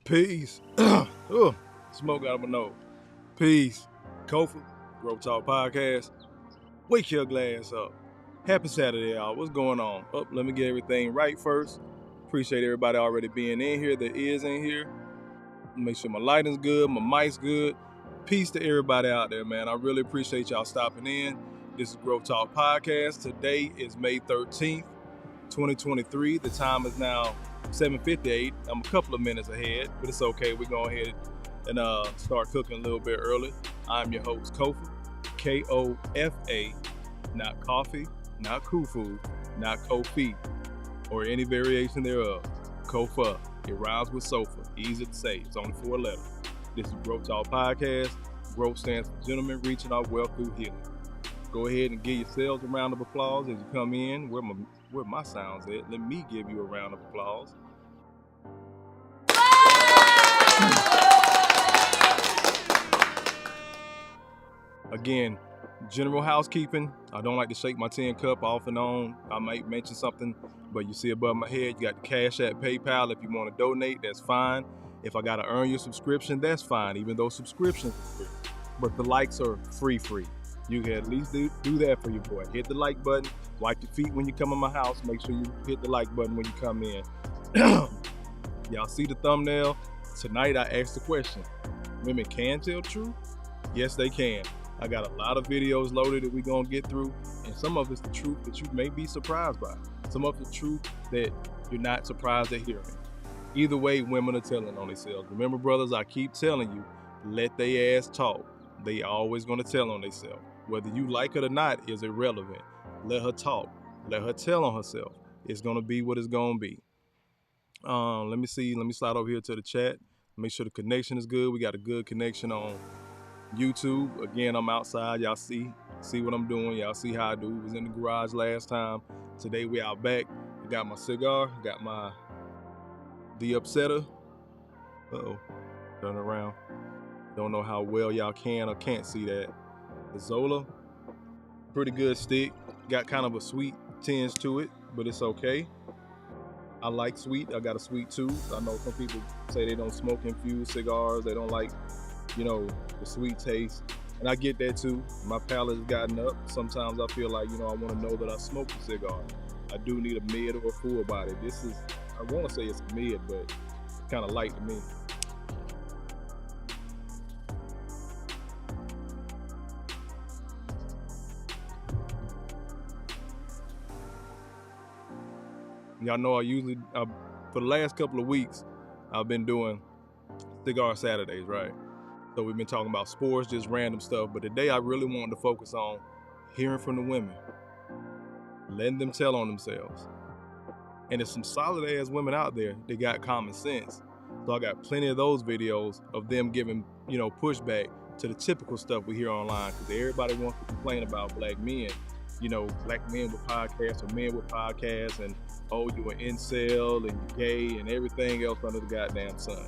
Peace. Smoke out of my nose. Peace. Kofa, G.R.O.W.T.H podcast. Wake your glass up. Happy Saturday, y'all. What's going on? Let me get everything right first. Appreciate everybody already being in here that is in here. Make sure my lighting's good, my mic's good. Peace to everybody out there, man. I really appreciate y'all stopping in. This is G.R.O.W.T.H podcast. Today is May 13th, 2023. The time is now 7:58. I'm a couple of minutes ahead, but it's okay. We're going ahead and start cooking a little bit early. I'm your host, Kofa, K-O-F-A, not coffee, not kufu, not Kofi, or any variation thereof. Kofa. It rhymes with sofa. Easy to say. It's only 4 letters. This is G.R.O.W.T.H podcast. Growth stands for gentlemen reaching our wealth through healing. Go ahead and give yourselves a round of applause as you come in. Where my sound's at. Let me give you a round of applause. Again, general housekeeping. I don't like to shake my tin cup off and on. I might mention something, but you see above my head, you got the Cash App, PayPal. If you want to donate, that's fine. If I got to earn your subscription, that's fine, even though subscriptions are free. But the likes are free. You can at least do that for your boy. Hit the like button. Wipe your feet when you come in my house. Make sure you hit the like button when you come in. Y'all see the thumbnail? Tonight I asked the question, women can tell truth? Yes, they can. I got a lot of videos loaded that we're going to get through, and some of it's the truth that you may be surprised by. Some of it's the truth that you're not surprised at hearing. Either way, women are telling on themselves. Remember, brothers, I keep telling you, let they ass talk. They always going to tell on themselves. Whether you like it or not is irrelevant. Let her talk. Let her tell on herself. It's going to be what it's going to be. Let me see. Let me slide over here to the chat. Make sure the connection is good. We got a good connection on YouTube. Again, I'm outside. Y'all see what I'm doing. Y'all see how I do. Was in the garage last time. Today we out back. I got my cigar. Got my The Upsetter. Turn around. Don't know how well y'all can or can't see that. The Zola. Pretty good stick. Got kind of a sweet tinge to it, but it's okay. I like sweet. I got a sweet tooth. I know some people say they don't smoke infused cigars. They don't like, the sweet taste. And I get that too. My palate has gotten up. Sometimes I feel like, I want to know that I smoked a cigar. I do need a mid or a full body. This is, I want to say it's a mid, but it's kind of light to me. Y'all know I usually, for the last couple of weeks, I've been doing Cigar Saturdays, right? So we've been talking about sports, just random stuff. But today I really wanted to focus on hearing from the women, letting them tell on themselves. And there's some solid ass women out there that got common sense. So I got plenty of those videos of them giving, pushback to the typical stuff we hear online, because everybody wants to complain about black men, black men with podcasts or men with podcasts, and oh, you an incel and you're gay and everything else under the goddamn sun.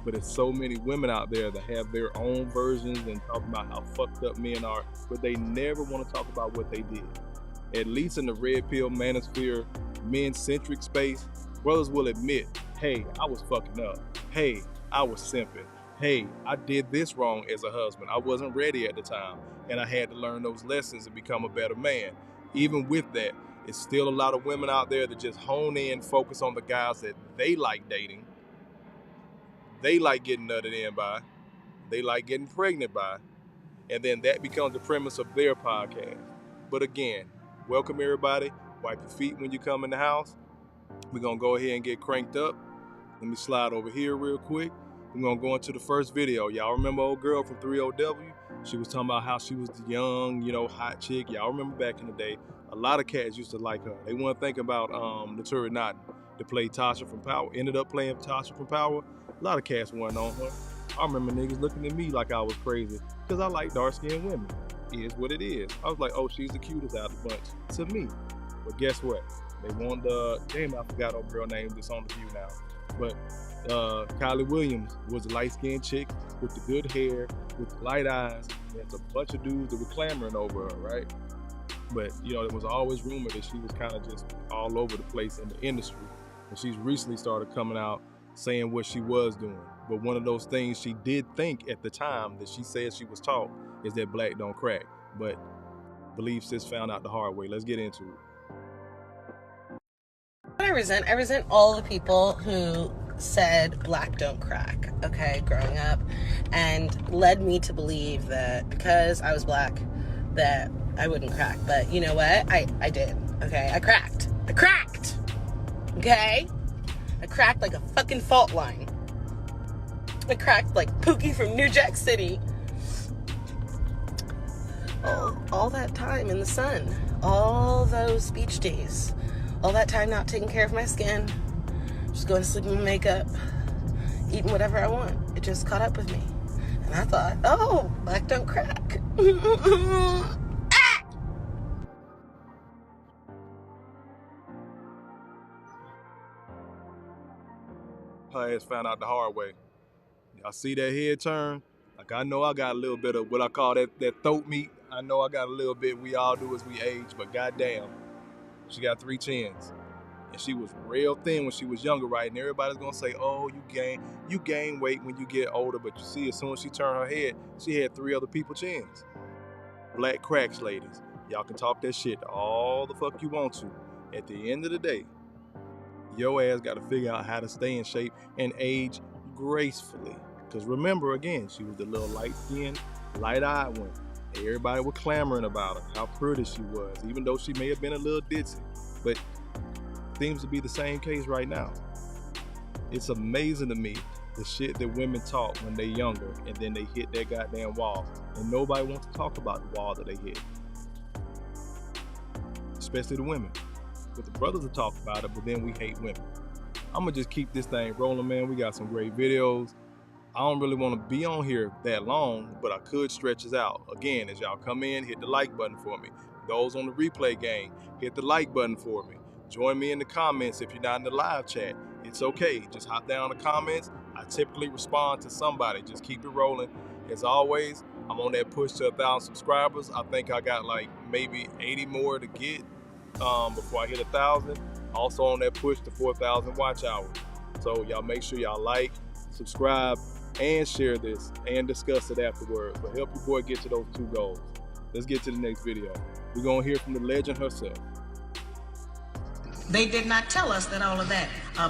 But there's so many women out there that have their own versions and talk about how fucked up men are, but they never want to talk about what they did. At least in the red pill manosphere, men-centric space, brothers will admit, hey, I was fucking up. Hey, I was simping. Hey, I did this wrong as a husband. I wasn't ready at the time, and I had to learn those lessons and become a better man. Even with that, it's still a lot of women out there that just hone in, focus on the guys that they like dating, they like getting nutted in by, they like getting pregnant by, and then that becomes the premise of their podcast. But again, welcome everybody. Wipe your feet when you come in the house. We're going to go ahead and get cranked up. Let me slide over here real quick. We're going to go into the first video. Y'all remember old girl from G.R.O.W.T.H? She was talking about how she was the young, hot chick. Y'all remember back in the day, a lot of cats used to like her. They weren't thinking about Latoya Naughton to play Tasha from Power. Ended up playing Tasha from Power. A lot of cats weren't on her. I remember niggas looking at me like I was crazy because I like dark-skinned women. It is what it is. I was like, oh, she's the cutest out of the bunch to me. But guess what? They want I forgot old girl name that's on the view now. But Kylie Williams was a light-skinned chick with the good hair, with the light eyes. There's a bunch of dudes that were clamoring over her, right? But, there was always rumor that she was kind of just all over the place in the industry. And she's recently started coming out saying what she was doing. But one of those things she did think at the time that she said she was taught is that black don't crack. But believe sis found out the hard way. Let's get into it. I resent all the people who said black don't crack, okay, growing up, and led me to believe that because I was black that I wouldn't crack. But you know what? I did, okay? I cracked, okay? I cracked like a fucking fault line. I cracked like Pookie from New Jack City. All that time in the sun, all those beach days, all that time not taking care of my skin, just going to sleep in my makeup, eating whatever I want. It just caught up with me. And I thought, oh, black don't crack. Her ass found out the hard way. Y'all see that head turn? Like, I know I got a little bit of what I call that throat meat. I know I got a little bit. We all do as we age, but goddamn, she got 3 chins. And she was real thin when she was younger, right? And everybody's gonna say, oh, you gain weight when you get older. But you see, as soon as she turned her head, she had 3 other people's chins. Black cracks, ladies. Y'all can talk that shit all the fuck you want to. At the end of the day, your ass got to figure out how to stay in shape and age gracefully. Because remember, again, she was the little light-skinned, light-eyed one. Everybody was clamoring about her, how pretty she was, even though she may have been a little ditzy. But seems to be the same case right now. It's amazing to me the shit that women talk when they're younger and then they hit that goddamn wall. And nobody wants to talk about the wall that they hit. Especially the women. But the brothers will talk about it, but then we hate women. I'm gonna just keep this thing rolling, man. We got some great videos. I don't really want to be on here that long, but I could stretch this out. Again, as y'all come in, hit the like button for me. Those on the replay game, hit the like button for me. Join me in the comments if you're not in the live chat. It's okay. Just hop down in the comments. I typically respond to somebody. Just keep it rolling. As always, I'm on that push to 1,000 subscribers. I think I got like maybe 80 more to get before I hit 1,000. Also on that push to 4,000 watch hours. So y'all make sure y'all like, subscribe, and share this and discuss it afterwards. But help your boy get to those 2 goals. Let's get to the next video. We're gonna hear from the legend herself. They did not tell us that all of that,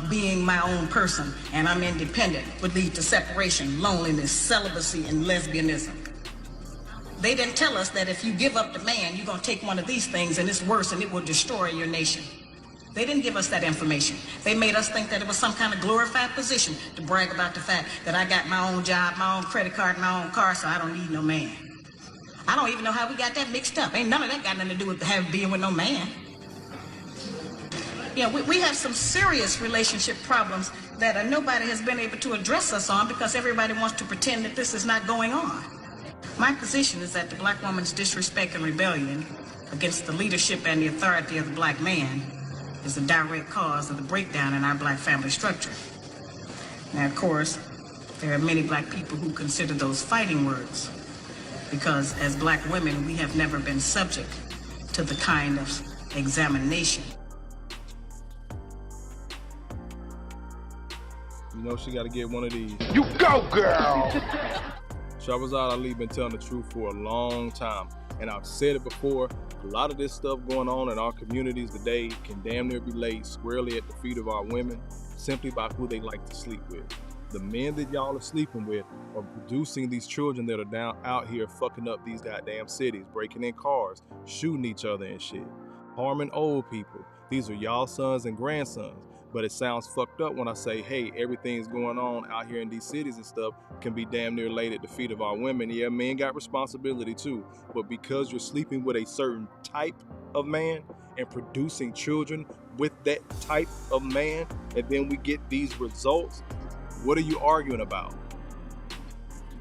being my own person and I'm independent, would lead to separation, loneliness, celibacy, and lesbianism. They didn't tell us that if you give up the man, you're going to take one of these things and it's worse and it will destroy your nation. They didn't give us that information. They made us think that it was some kind of glorified position to brag about the fact that I got my own job, my own credit card, my own car, so I don't need no man. I don't even know how we got that mixed up. Ain't none of that got nothing to do with being with no man. Yeah, we have some serious relationship problems that nobody has been able to address us on because everybody wants to pretend that this is not going on. My position is that the black woman's disrespect and rebellion against the leadership and the authority of the black man is a direct cause of the breakdown in our black family structure. Now, of course, there are many black people who consider those fighting words because as black women, we have never been subject to the kind of examination. You know she got to get one of these. You go, girl! G.R.O.W.T.H Ali been telling the truth for a long time, and I've said it before, a lot of this stuff going on in our communities today can damn near be laid squarely at the feet of our women simply by who they like to sleep with. The men that y'all are sleeping with are producing these children that are down out here fucking up these goddamn cities, breaking in cars, shooting each other and shit, harming old people. These are y'all sons and grandsons. But it sounds fucked up when I say, hey, everything's going on out here in these cities and stuff can be damn near laid at the feet of our women. Yeah, men got responsibility too. But because you're sleeping with a certain type of man and producing children with that type of man, and then we get these results, what are you arguing about?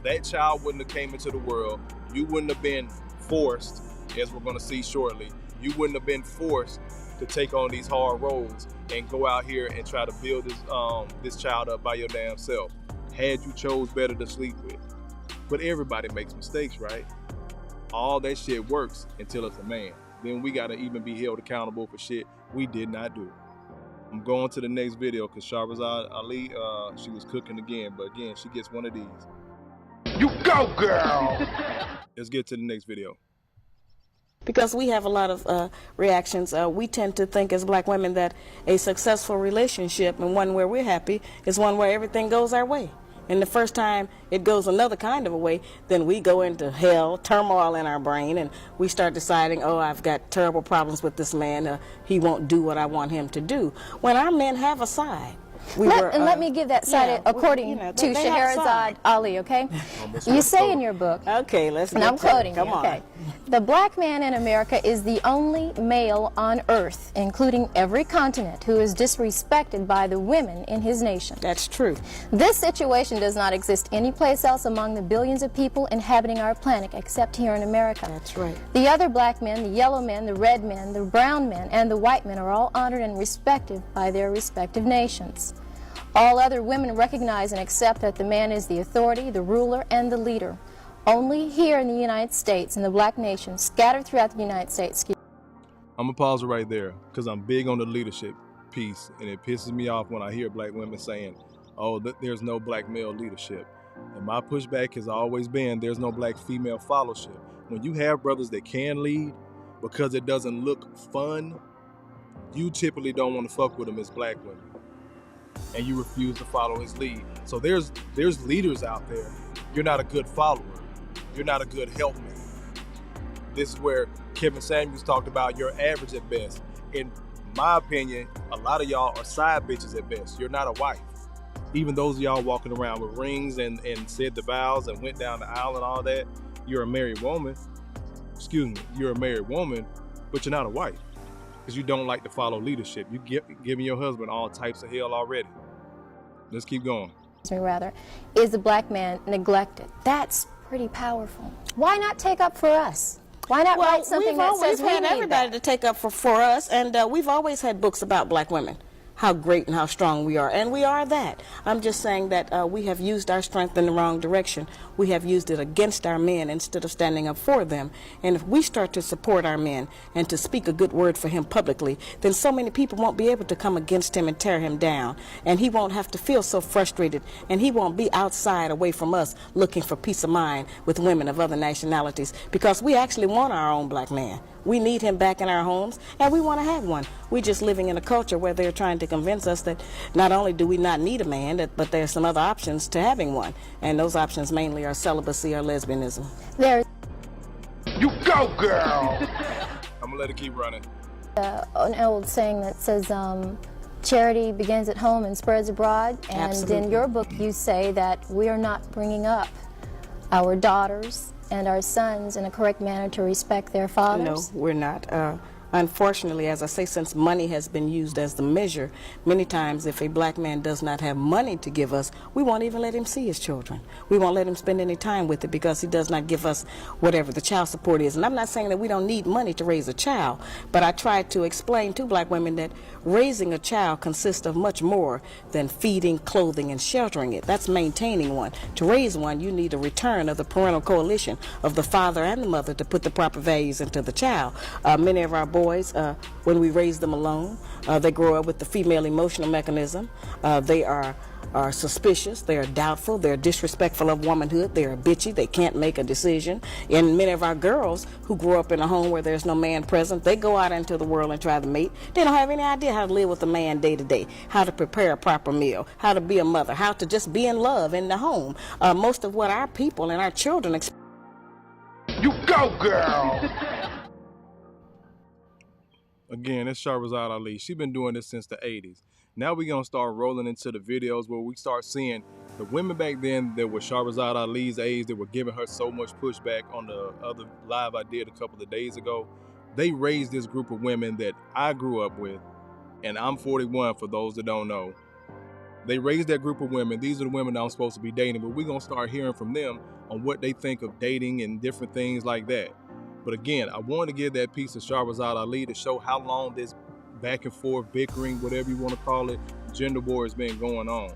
That child wouldn't have came into the world. You wouldn't have been forced, as we're going to see shortly, you wouldn't have been forced to take on these hard roads and go out here and try to build this child up by your damn self, had you chose better to sleep with. But everybody makes mistakes, right? All that shit works until it's a man. Then we gotta even be held accountable for shit we did not do. I'm going to the next video because G.R.O.W.T.H Ali, she was cooking again, but again, she gets one of these. You go, girl! Let's get to the next video. Because we have a lot of reactions. We tend to think as black women that a successful relationship and one where we're happy is one where everything goes our way. And the first time it goes another kind of a way, then we go into hell, turmoil in our brain, and we start deciding, oh, I've got terrible problems with this man. He won't do what I want him to do. When our men have a side. Let me give that side according to Scheherazade Ali, okay? You say in your book, okay, let's and get I'm quoting you, okay? The black man in America is the only male on earth, including every continent, who is disrespected by the women in his nation. That's true. This situation does not exist anyplace else among the billions of people inhabiting our planet except here in America. That's right. The other black men, the yellow men, the red men, the brown men, and the white men are all honored and respected by their respective nations. All other women recognize and accept that the man is the authority, the ruler, and the leader. Only here in the United States, in the black nation, scattered throughout the United States. I'm going to pause it right there because I'm big on the leadership piece, and it pisses me off when I hear black women saying, oh, there's no black male leadership. And my pushback has always been there's no black female followership. When you have brothers that can lead because it doesn't look fun, you typically don't want to fuck with them as black women. And you refuse to follow his lead. So there's leaders out there. You're not a good follower. You're not a good helpmate. This is where Kevin Samuels talked about you're average at best. In my opinion, a lot of y'all are side bitches at best. You're not a wife. Even those of y'all walking around with rings and said the vows and went down the aisle and all that, you're a married woman. Excuse me, you're a married woman, but you're not a wife. Because you don't like to follow leadership. You giving your husband all types of hell already. Let's keep going. Is the black man neglected? That's pretty powerful. Why not take up for us? Why not write something that says we've had everybody to take up for us, and we've always had books about black women. How great and how strong we are, and we are that. I'm just saying that we have used our strength in the wrong direction. We have used it against our men instead of standing up for them. And if we start to support our men and to speak a good word for him publicly, then so many people won't be able to come against him and tear him down. And he won't have to feel so frustrated, and he won't be outside away from us looking for peace of mind with women of other nationalities, because we actually want our own black man. We need him back in our homes, and we want to have one. We're just living in a culture where they're trying to convince us that not only do we not need a man, but there's some other options to having one. And those options mainly are celibacy or lesbianism. You go, girl! I'm going to let it keep running. An old saying that says, charity begins at home and spreads abroad. And Absolutely. in your book, you say that we are not bringing up our daughters and our sons in a correct manner to respect their fathers. No, we're not. Unfortunately, as I say, since money has been used as the measure, many times if a black man does not have money to give us, we won't even let him see his children. We won't let him spend any time with it because he does not give us whatever the child support is. And I'm not saying that we don't need money to raise a child, but I try to explain to black women that raising a child consists of much more than feeding, clothing, and sheltering it. That's maintaining one. To raise one, you need a return of the parental coalition of the father and the mother to put the proper values into the child. Many of our boys, when we raise them alone, they grow up with the female emotional mechanism. They are suspicious, they are doubtful, they're disrespectful of womanhood, they are bitchy, they can't make a decision. And many of our girls who grow up in a home where there's no man present, they go out into the world and try to mate. They don't have any idea how to live with a man day to day, how to prepare a proper meal, how to be a mother, how to just be in love in the home. Most of what our people and our children You go, girl! Again, it's Shahrazad Ali. She's been doing this since the 80s. Now we're going to start rolling into the videos where we start seeing the women back then that were Shahrazad Ali's age that were giving her so much pushback on the other live I did a couple of days ago. They raised this group of women that I grew up with, and I'm 41 for those that don't know. They raised that group of women. These are the women that I'm supposed to be dating, but we're going to start hearing from them on what they think of dating and different things like that. But again, I wanted to give that piece of Shahrazad Ali to show how long this back and forth bickering, whatever you want to call it, gender war has been going on.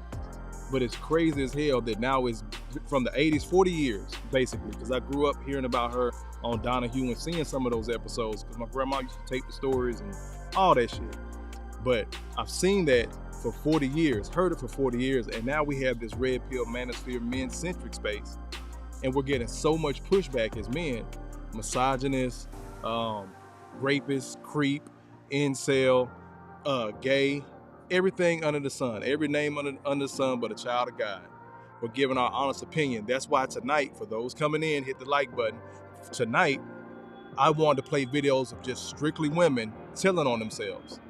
But it's crazy as hell that now it's from the 80s, 40 years, basically, because I grew up hearing about her on Donahue and seeing some of those episodes because my grandma used to tape the stories and all that shit. But I've seen that for 40 years, heard it for 40 years, and now we have this red pill manosphere men-centric space, and we're getting so much pushback as men. Misogynist, rapist, creep, incel, gay, everything under the sun, every name under the sun but a child of God. We're giving our honest opinion. That's why tonight, for those coming in, hit the like button. Tonight, I wanted to play videos of just strictly women telling on themselves.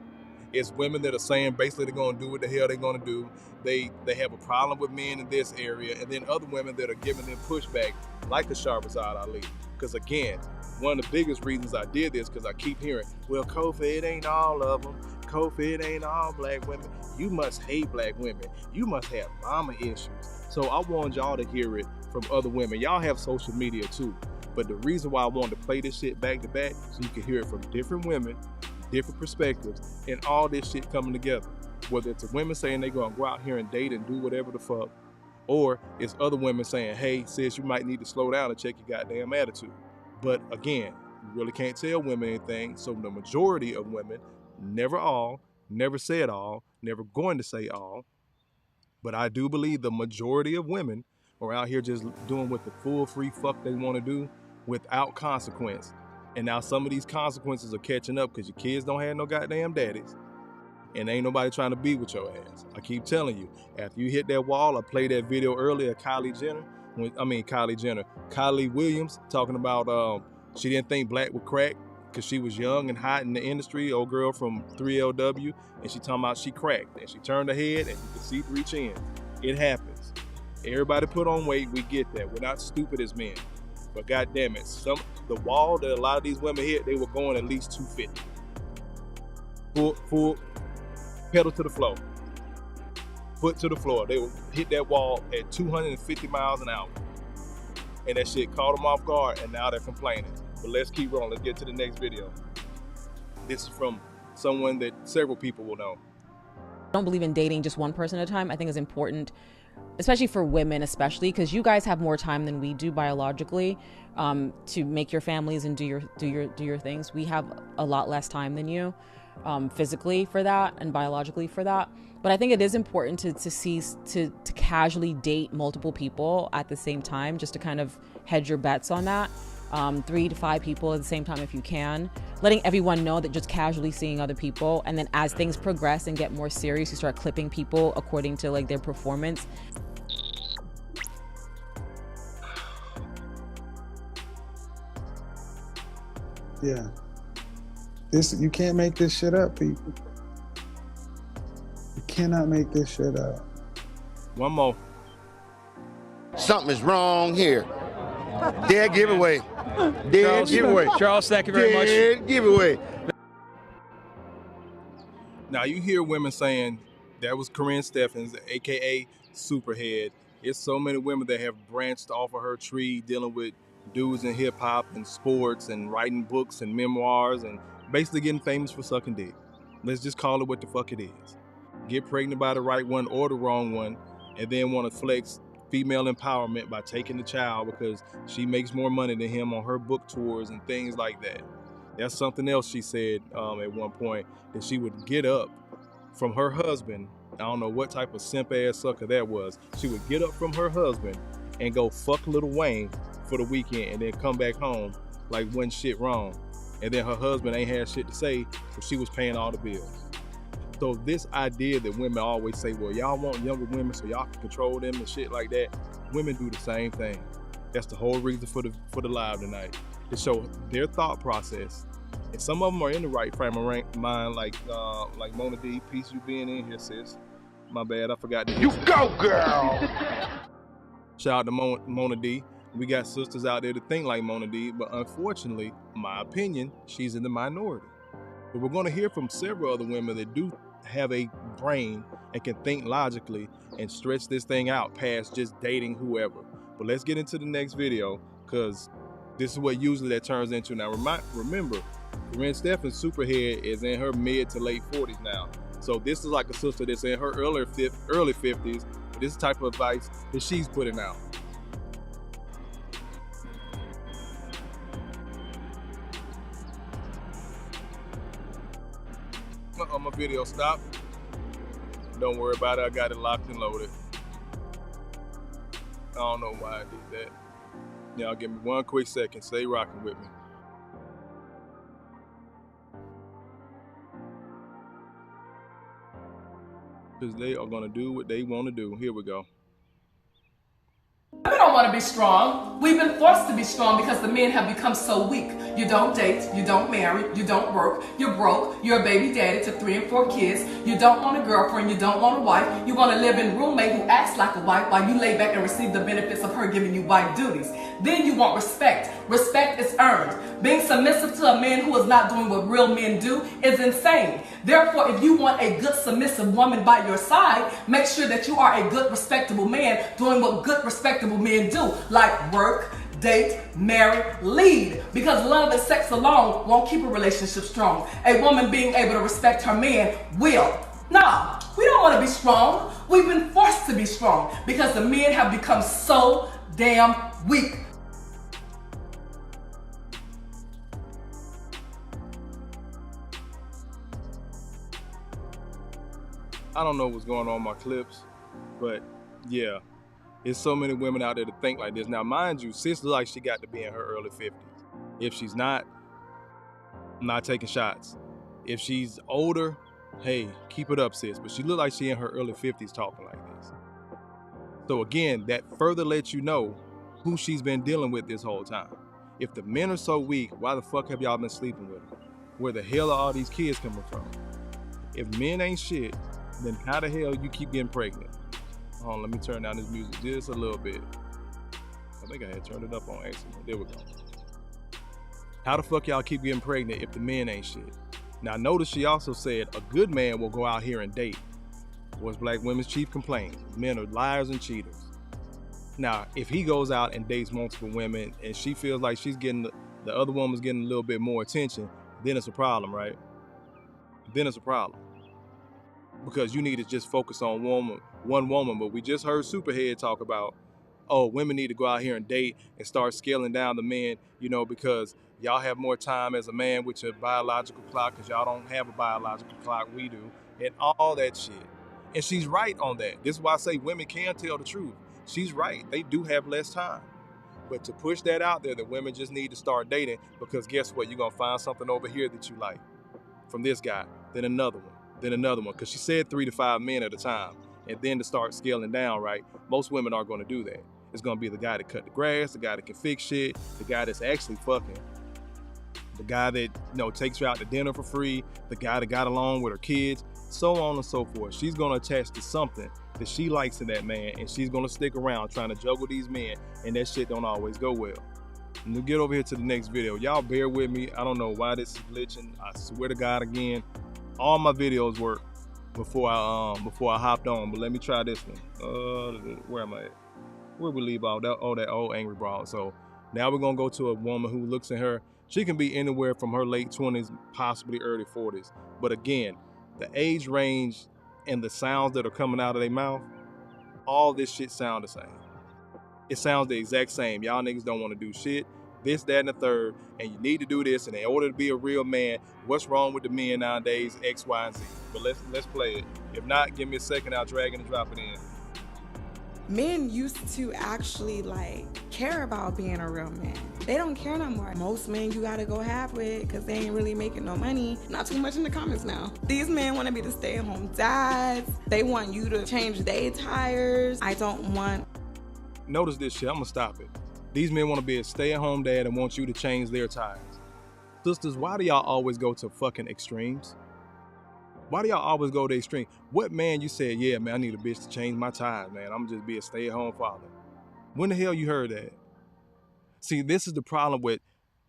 It's women that are saying basically they're going to do what the hell they're going to do. They have a problem with men in this area, and then other women that are giving them pushback, like a Shahrazad Ali. Because again, one of the biggest reasons I did this, because I keep hearing, well, Kofa, it ain't all of them. Kofa, it ain't all black women. You must hate black women. You must have mama issues. So I want y'all to hear it from other women. Y'all have social media too. But the reason why I wanted to play this shit back to back, so you can hear it from different women, different perspectives, and all this shit coming together. Whether it's a women saying they're gonna go out here and date and do whatever the fuck, or it's other women saying, hey, sis, you might need to slow down and check your goddamn attitude. But again, you really can't tell women anything, so the majority of women, never all, never said all, never going to say all, but I do believe the majority of women are out here just doing what the full free fuck they want to do without consequence. And now some of these consequences are catching up because your kids don't have no goddamn daddies. And ain't nobody trying to be with your ass. I keep telling you, after you hit that wall, I played that video earlier of Kylie Williams talking about she didn't think black would crack because she was young and hot in the industry, old girl from 3LW, and she talking about she cracked. And she turned her head and you could see 3 chins. It happens. Everybody put on weight, we get that. We're not stupid as men. But goddamn it, the wall that a lot of these women hit, they were going at least 250. Full pedal to the floor, foot to the floor. They would hit that wall at 250 miles an hour. And that shit caught them off guard, and now they're complaining. But let's keep rolling. Let's get to the next video. This is from someone that several people will know. I don't believe in dating just one person at a time. I think it's important, especially for women, especially because you guys have more time than we do biologically to make your families and do your things. We have a lot less time than you physically for that and biologically for that. But I think it is important to casually date multiple people at the same time, just to kind of hedge your bets on that. 3 to 5 people at the same time if you can, letting everyone know that just casually seeing other people, and then as things progress and get more serious, you start clipping people according to like their performance. Yeah. You can't make this shit up, people. You cannot make this shit up. One more. Something is wrong here. Dead giveaway. Dead giveaway. Charles, thank you very much. Dead giveaway. Now you hear women saying that was Corinne Steffens, aka Superhead. It's so many women that have branched off of her tree, dealing with dudes in hip hop and sports and writing books and memoirs and basically getting famous for sucking dick. Let's just call it what the fuck it is. Get pregnant by the right one or the wrong one, and then want to flex female empowerment by taking the child because she makes more money than him on her book tours and things like that. That's something else she said at one point, that she would get up from her husband. I don't know what type of simp ass sucker that was. She would get up from her husband and go fuck Lil Wayne for the weekend and then come back home like wasn't shit wrong. And then her husband ain't had shit to say, so she was paying all the bills. So this idea that women always say, well, y'all want younger women so y'all can control them and shit like that, women do the same thing. That's the whole reason for the live tonight, to show their thought process. And some of them are in the right frame of mind, like Mona D. Peace, you being in here, sis. My bad, I forgot to. You go, girl. Shout out to Mona D. We got sisters out there to think like Mona D, but unfortunately, my opinion, she's in the minority. But we're going to hear from several other women that do have a brain and can think logically and stretch this thing out past just dating whoever. But let's get into the next video, because this is what usually that turns into. Now remember, Corinne Steffens Superhead is in her mid to late 40s now. So this is like a sister that's in her early 50s. This is the type of advice that she's putting out. My video stopped. Don't worry about it. I got it locked and loaded. I don't know why I did that. Y'all give me one quick second. Stay rocking with me. Because they are going to do what they want to do. Here we go. We don't want to be strong. We've been forced to be strong because the men have become so weak. You don't date, you don't marry, you don't work, you're broke, you're a baby daddy to 3 and 4 kids, you don't want a girlfriend, you don't want a wife, you want to live in a roommate who acts like a wife while you lay back and receive the benefits of her giving you wife duties. Then you want respect. Respect is earned. Being submissive to a man who is not doing what real men do is insane. Therefore, if you want a good submissive woman by your side, make sure that you are a good respectable man doing what good respectable men do, like work, date, marry, lead. Because love and sex alone won't keep a relationship strong. A woman being able to respect her man will. Nah, we don't want to be strong. We've been forced to be strong because the men have become so damn weak. I don't know what's going on in my clips, but yeah, there's so many women out there to think like this. Now, mind you, sis looks like she got to be in her early 50s. If she's not, I'm not taking shots. If she's older, hey, keep it up, sis. But she look like she in her early 50s talking like this. So again, that further lets you know who she's been dealing with this whole time. If the men are so weak, why the fuck have y'all been sleeping with them? Where the hell are all these kids coming from? If men ain't shit, then how the hell you keep getting pregnant? Hold on, let me turn down this music just a little bit. I think I had turned it up on accident. There we go. How the fuck y'all keep getting pregnant if the men ain't shit? Now notice she also said a good man will go out here and date. Was black women's chief complaint. Men are liars and cheaters. Now, if he goes out and dates multiple women and she feels like she's getting, the other woman's getting a little bit more attention, then it's a problem, right? Then it's a problem. Because you need to just focus on one woman. But we just heard Superhead talk about, oh, women need to go out here and date and start scaling down the men, because y'all have more time as a man with your biological clock, because y'all don't have a biological clock, we do, and all that shit. And she's right on that. This is why I say women can tell the truth. She's right. They do have less time. But to push that out there, that women just need to start dating, because guess what? You're going to find something over here that you like from this guy, then another one. Then another one, because she said 3 to 5 men at a time, and then to start scaling down, right? Most women aren't going to do that. It's going to be the guy that cut the grass, the guy that can fix shit, the guy that's actually fucking. the guy that, takes her out to dinner for free, the guy that got along with her kids, so on and so forth. She's gonna attach to something that she likes in that man, and she's gonna stick around trying to juggle these men, and that shit don't always go well. And to get over here to the next video, y'all bear with me. I don't know why this is glitching. I swear to God, again, all my videos work before I hopped on, but let me try this one. Where am I at? Where we leave out that old angry broad. So now we're gonna go to a woman who looks at her. She can be anywhere from her late 20s, possibly early 40s. But again, the age range and the sounds that are coming out of their mouth, all this shit sound the same. It sounds the exact same. Y'all niggas don't want to do shit, this, that, and the third, and you need to do this, and in order to be a real man, what's wrong with the men nowadays, X, Y, and Z. But let's play it. If not, give me a second, I'll drag and drop it in. Men used to actually care about being a real man. They don't care no more. Most men you gotta go half with because they ain't really making no money. Not too much in the comments now. These men want to be the stay-at-home dads. They want you to change their tires. I don't want... Notice this shit, I'm gonna stop it. These men want to be a stay-at-home dad and want you to change their tires. Sisters, why do y'all always go to fucking extremes? Why do y'all always go to extreme? What man you said, yeah, man, I need a bitch to change my tires, man. I'm just be a stay-at-home father. When the hell you heard that? See, this is the problem with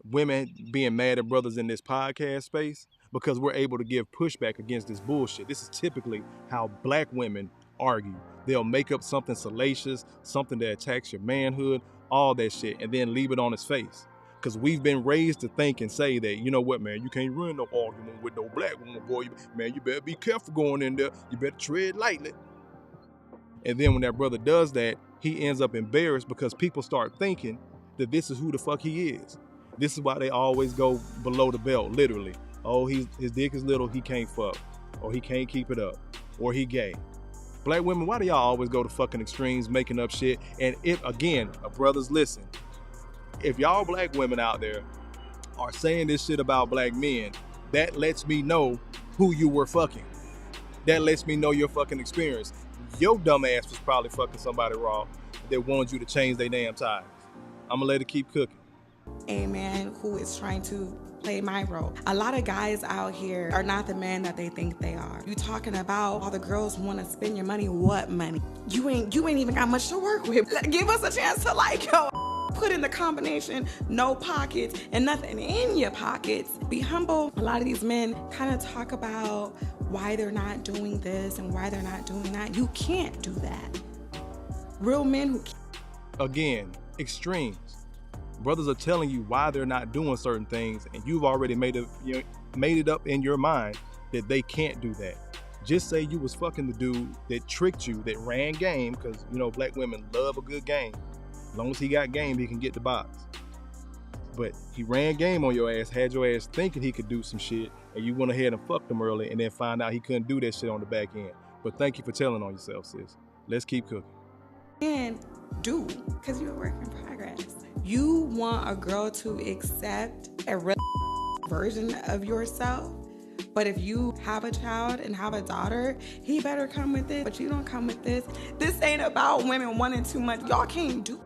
women being mad at brothers in this podcast space, because we're able to give pushback against this bullshit. This is typically how black women argue. They'll make up something salacious, something that attacks your manhood, all that shit, and then leave it on his face. Because we've been raised to think and say that, you know what, man, you can't run no argument with no black woman, boy. Man, you better be careful going in there. You better tread lightly. And then when that brother does that, he ends up embarrassed because people start thinking that this is who the fuck he is. This is why they always go below the belt, literally. Oh, his dick is little, he can't fuck. Or he can't keep it up. Or he gay. Black women, why do y'all always go to fucking extremes, making up shit? And if, again, brothers, listen. If y'all black women out there are saying this shit about black men, that lets me know who you were fucking. That lets me know your fucking experience. Your dumb ass was probably fucking somebody raw that wanted you to change their damn tires. I'm gonna let it keep cooking. A man who is trying to play my role. A lot of guys out here are not the man that they think they are. You talking about all the girls want to spend your money. What money? You ain't even got much to work with. Give us a chance to put in the combination, no pockets and nothing in your pockets. Be humble. A lot of these men kind of talk about why they're not doing this and why they're not doing that. You can't do that. Real men who... Again, extremes. Brothers are telling you why they're not doing certain things, and you've already made it up in your mind that they can't do that. Just say you was fucking the dude that tricked you, that ran game, because black women love a good game. As long as he got game, he can get the box. But he ran game on your ass, had your ass thinking he could do some shit, and you went ahead and fucked him early, and then find out he couldn't do that shit on the back end. But thank you for telling on yourself, sis. Let's keep cooking. And do, because you're a work in progress. You want a girl to accept a real version of yourself, but if you have a child and have a daughter, he better come with it, but you don't come with this. This ain't about women wanting too much. Y'all can't do.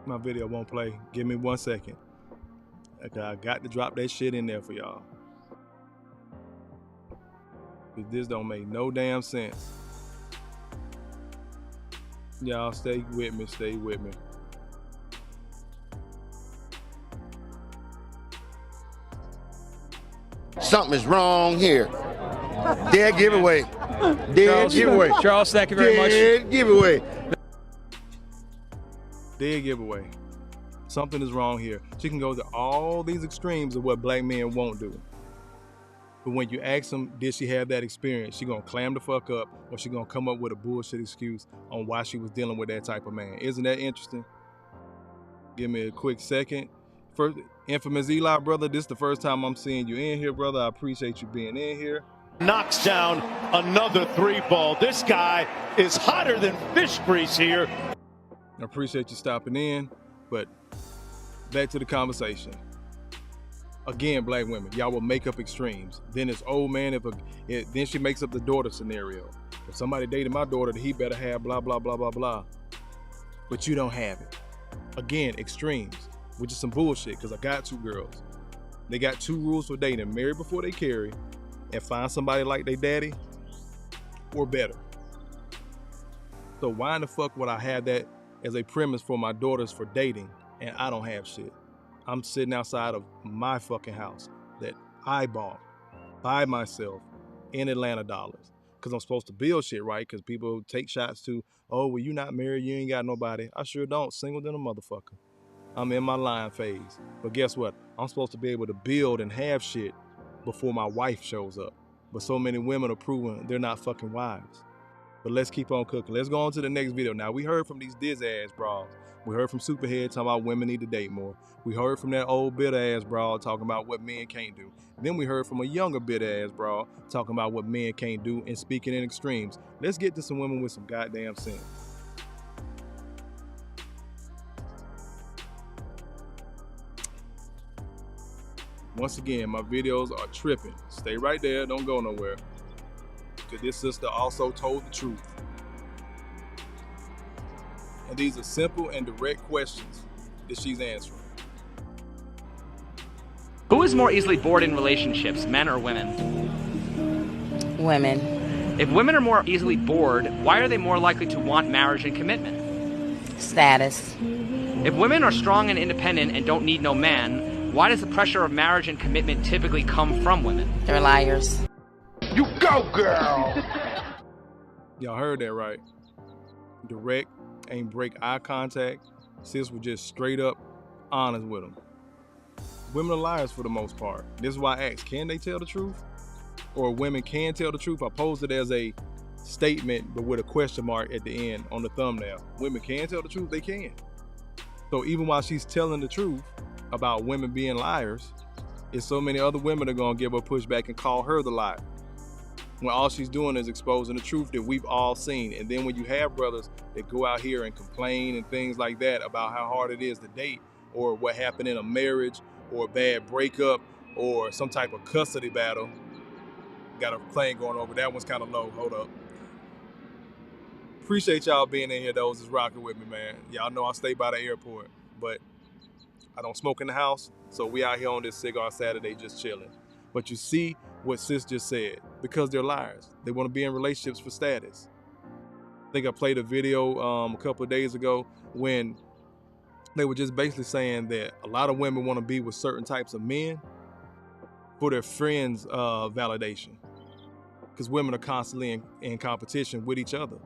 My video won't play. Give me 1 second. Okay, I got to drop that shit in there for y'all. This don't make no damn sense. Y'all stay with me, stay with me. Something is wrong here. Dead giveaway. Dead giveaway. Charles, thank you very much. Dead giveaway. Dead giveaway. Something is wrong here. She can go to all these extremes of what black men won't do. But when you ask them, did she have that experience, she gonna clam the fuck up, or she gonna come up with a bullshit excuse on why she was dealing with that type of man. Isn't that interesting? Give me a quick second. First, infamous Eli, brother, this is the first time I'm seeing you in here, brother. I appreciate you being in here. Knocks down another 3-ball. This guy is hotter than fish grease here. I appreciate you stopping in, but back to the conversation. Again, black women, y'all will make up extremes. Then it's, oh man, then she makes up the daughter scenario. If somebody dated my daughter, he better have blah, blah, blah, blah, blah. But you don't have it. Again, extremes, which is some bullshit, because I got 2 girls. They got 2 rules for dating: marry before they carry, and find somebody like their daddy or better. So why in the fuck would I have that as a premise for my daughters for dating, and I don't have shit? I'm sitting outside of my fucking house that I bought by myself in Atlanta dollars, because I'm supposed to build shit, right? Because people take shots to, oh, well, you not married, you ain't got nobody. I sure don't. Single than a motherfucker. I'm in my lying phase. But guess what? I'm supposed to be able to build and have shit before my wife shows up. But so many women are proving they're not fucking wives. But let's keep on cooking. Let's go on to the next video. Now, we heard from these diz-ass bras. We heard from Superhead talking about women need to date more. We heard from that old bitter-ass bra talking about what men can't do. Then we heard from a younger bitter-ass bra talking about what men can't do and speaking in extremes. Let's get to some women with some goddamn sense. Once again, my videos are tripping. Stay right there. Don't go nowhere. Because this sister also told the truth. And these are simple and direct questions that she's answering. Who is more easily bored in relationships, men or women? Women. If women are more easily bored, why are they more likely to want marriage and commitment? Status. If women are strong and independent and don't need no man, why does the pressure of marriage and commitment typically come from women? They're liars. You go, girl! Y'all heard that right. Direct, ain't break eye contact. Sis was just straight up honest with them. Women are liars for the most part. This is why I asked, can they tell the truth? Or women can tell the truth? I posed it as a statement, but with a question mark at the end on the thumbnail. Women can tell the truth, they can. So even while she's telling the truth about women being liars, there's so many other women that are gonna give her pushback and call her the liar, when all she's doing is exposing the truth that we've all seen. And then when you have brothers that go out here and complain and things like that about how hard it is to date, or what happened in a marriage, or a bad breakup, or some type of custody battle. Got a plane going over, that one's kind of low, hold up. Appreciate y'all being in here, those is rocking with me, man. Y'all know I stay by the airport, but I don't smoke in the house, so we out here on this cigar Saturday just chilling. But you see what sis just said, because they're liars. They want to be in relationships for status. I think I played a video a couple of days ago when they were just basically saying that a lot of women want to be with certain types of men for their friends' validation. Because women are constantly in competition with each other.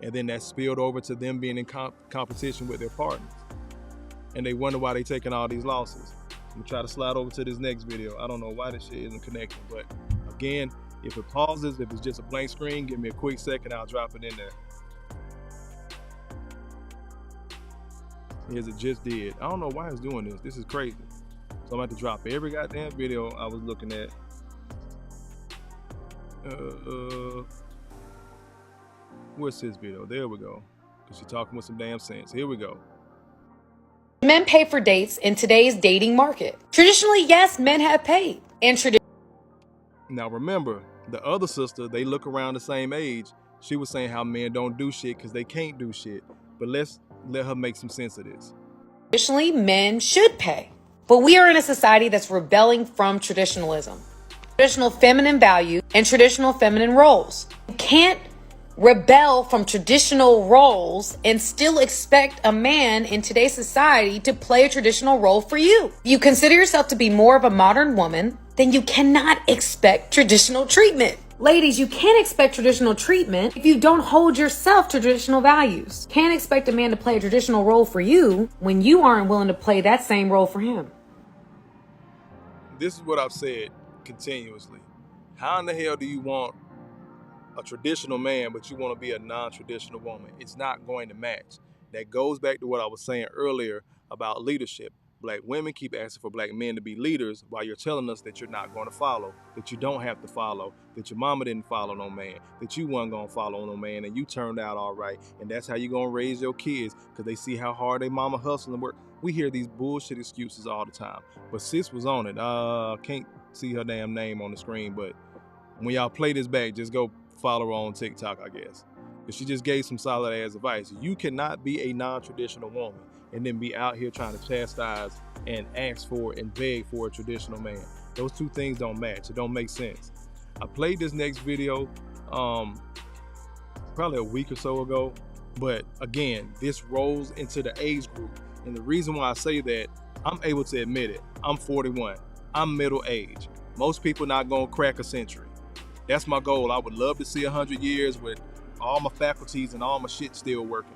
And then that spilled over to them being in competition with their partners. And they wonder why they're taking all these losses. I'm gonna try to slide over to this next video. I don't know why this shit isn't connecting, but again, if it pauses, if it's just a blank screen, give me a quick second, I'll drop it in there. Yes, it just did. I don't know why it's doing this. This is crazy. So I'm going to have to drop every goddamn video I was looking at. Where's this video? There we go. Because she's talking with some damn sense. Here we go. Men pay for dates in today's dating market. Traditionally, yes, men have paid. Now remember, the other sister, they look around the same age. She was saying how men don't do shit because they can't do shit. But let's let her make some sense of this. Traditionally, men should pay. But we are in a society that's rebelling from traditionalism. Traditional feminine values and traditional feminine roles. You can't rebel from traditional roles and still expect a man in today's society to play a traditional role for you. If you consider yourself to be more of a modern woman, then you cannot expect traditional treatment. Ladies, you can't expect traditional treatment if you don't hold yourself to traditional values. Can't expect a man to play a traditional role for you when you aren't willing to play that same role for him. This is what I've said continuously. How in the hell do you want a traditional man, but you want to be a non-traditional woman? It's not going to match. That goes back to what I was saying earlier about leadership. Black women keep asking for black men to be leaders while you're telling us that you're not going to follow, that you don't have to follow, that your mama didn't follow no man, that you weren't going to follow no man, and you turned out all right. And that's how you're going to raise your kids, because they see how hard they mama hustle and work. We hear these bullshit excuses all the time. But sis was on it. Can't see her damn name on the screen, but when y'all play this back, just go follow her on TikTok, I guess. Because she just gave some solid ass advice. You cannot be a non-traditional woman and then be out here trying to chastise and ask for and beg for a traditional man. Those two things don't match. It don't make sense. I played this next video probably a week or so ago, but again, this rolls into the age group. And the reason why I say that, I'm able to admit it. I'm 41. I'm middle age. Most people not gonna crack a century. That's my goal. I would love to see 100 years with all my faculties and all my shit still working.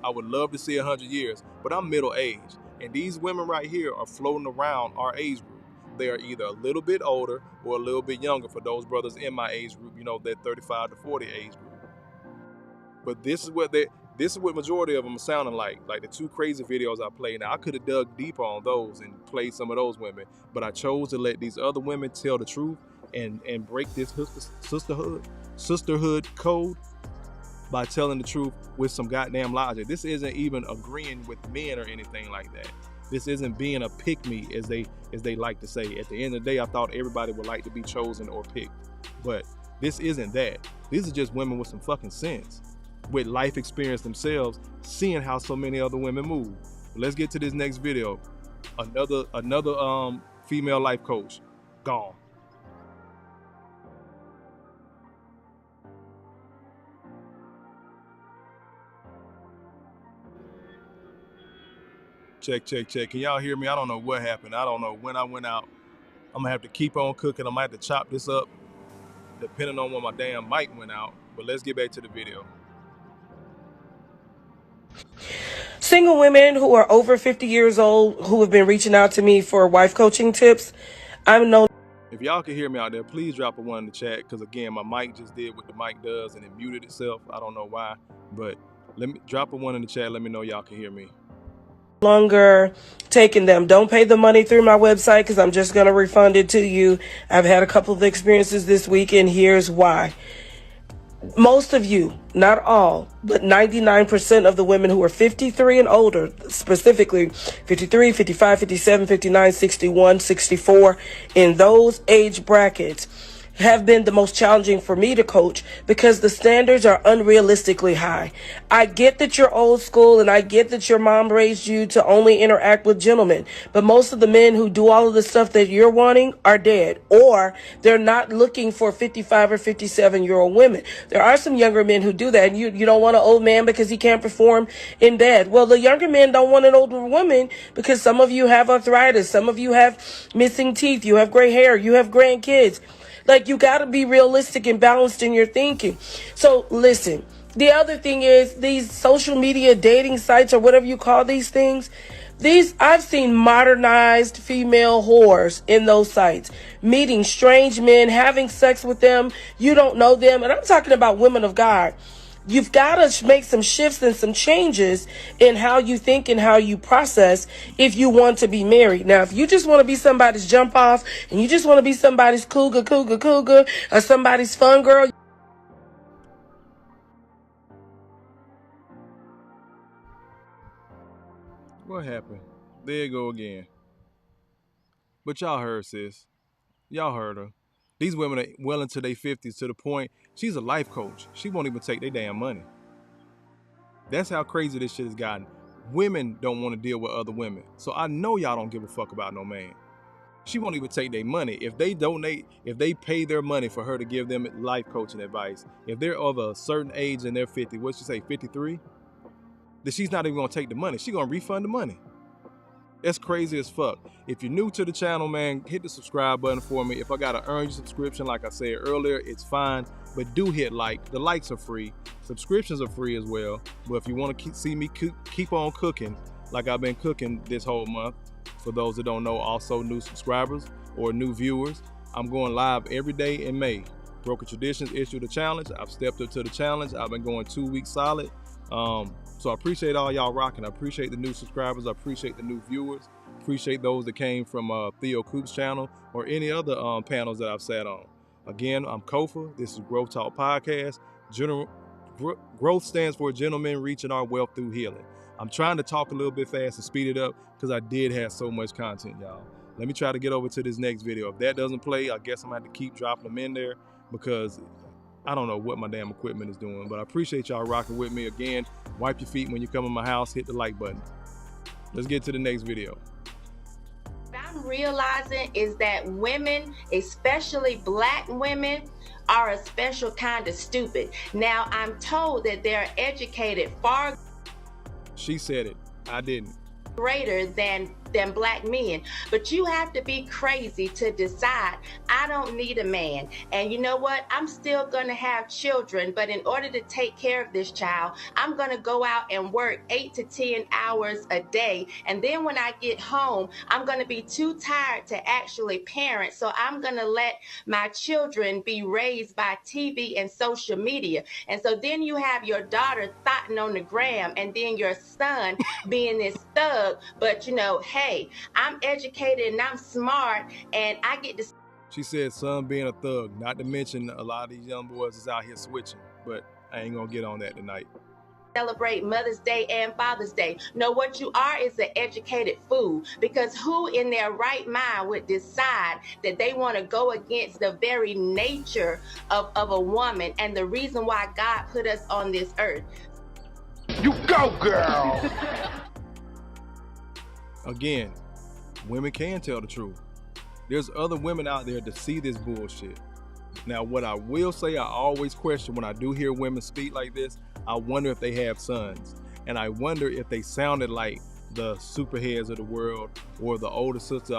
I would love to see 100 years, but I'm middle age. And these women right here are floating around our age group. They are either a little bit older or a little bit younger for those brothers in my age group, you know, that 35 to 40 age group. But this is what majority of them are sounding like the two crazy videos I played. Now, I could have dug deeper on those and played some of those women, but I chose to let these other women tell the truth and break this sisterhood code by telling the truth with some goddamn logic. This isn't even agreeing with men or anything like that. This isn't being a pick-me, as they like to say. At the end of the day, I thought everybody would like to be chosen or picked. But this isn't that. These are just women with some fucking sense, with life experience themselves, seeing how so many other women move. But let's get to this next video. Another female life coach, gone. Check. Can y'all hear me? I don't know what happened. I don't know when I went out. I'm gonna have to keep on cooking. I might have to chop this up depending on when my damn mic went out. But let's get back to the video. Single women who are over 50 years old who have been reaching out to me for wife coaching tips. If y'all can hear me out there, please drop a 1 in the chat, because again, my mic just did what the mic does and it muted itself. I don't know why, but let me drop a 1 in the chat. Let me know y'all can hear me. Longer taking them. Don't pay the money through my website, because I'm just going to refund it to you. I've had a couple of experiences this week, and here's why. Most of you, not all, but 99% of the women who are 53 and older, specifically 53, 55, 57, 59, 61, 64, in those age brackets, have been the most challenging for me to coach, because the standards are unrealistically high. I get that you're old school, and I get that your mom raised you to only interact with gentlemen, but most of the men who do all of the stuff that you're wanting are dead, or they're not looking for 55 or 57-year-old women. There are some younger men who do that, and you don't want an old man because he can't perform in bed. Well, the younger men don't want an older woman because some of you have arthritis, some of you have missing teeth, you have gray hair, you have grandkids. Like, you got to be realistic and balanced in your thinking. So listen, the other thing is these social media dating sites, or whatever you call these things, I've seen modernized female whores in those sites, meeting strange men, having sex with them. You don't know them. And I'm talking about women of God. You've got to make some shifts and some changes in how you think and how you process if you want to be married. Now, if you just want to be somebody's jump off, and you just want to be somebody's cougar, or somebody's fun girl. What happened? There you go again. But y'all heard, sis. Y'all heard her. These women are well into their 50s, to the point she's a life coach. She won't even take their damn money. That's how crazy this shit has gotten. Women don't want to deal with other women. So I know y'all don't give a fuck about no man. She won't even take their money. If they donate, if they pay their money for her to give them life coaching advice, if they're of a certain age and they're 50, what'd she say, 53? Then she's not even going to take the money. She's going to refund the money. That's crazy as fuck. If you're new to the channel, man, hit the subscribe button for me. If I got to earn your subscription, like I said earlier, it's fine. But do hit like. The likes are free. Subscriptions are free as well. But if you want to see me keep on cooking, like I've been cooking this whole month, for those that don't know, also new subscribers or new viewers, I'm going live every day in May. Broken Traditions issued a challenge. I've stepped up to the challenge. I've been going 2 weeks solid. So I appreciate all y'all rocking. I appreciate the new subscribers. I appreciate the new viewers. Appreciate those that came from G.R.O.W.T.H channel or any other panels that I've sat on. Again, I'm Kofa. This is Growth Talk Podcast. Growth stands for gentlemen reaching our wealth through healing. I'm trying to talk a little bit fast and speed it up because I did have so much content, y'all. Let me try to get over to this next video. If that doesn't play, I guess I'm gonna have to keep dropping them in there because I don't know what my damn equipment is doing, but I appreciate y'all rocking with me. Again, wipe your feet when you come in my house, hit the like button. Let's get to the next video. What I'm realizing is that women, especially black women, are a special kind of stupid. Now, I'm told that they're educated far She said it. I didn't. greater than black men, but you have to be crazy to decide I don't need a man. And you know what, I'm still gonna have children, but in order to take care of this child, I'm gonna go out and work 8 to 10 hours a day, and then when I get home, I'm gonna be too tired to actually parent, so I'm gonna let my children be raised by TV and social media. And so then you have your daughter thotting on the gram, and then your son being this thug, but you know, hey, I'm educated and I'm smart and I get to. She said son being a thug, not to mention a lot of these young boys is out here switching, but I ain't gonna get on that tonight. Celebrate Mother's Day and Father's Day. No, what you are is an educated fool, because who in their right mind would decide that they want to go against the very nature of a woman and the reason why God put us on this earth? You go, girl! Again, women can tell the truth. There's other women out there that see this bullshit. Now, what I will say, I always question when I do hear women speak like this, I wonder if they have sons. And I wonder if they sounded like the superheads of the world or the older sister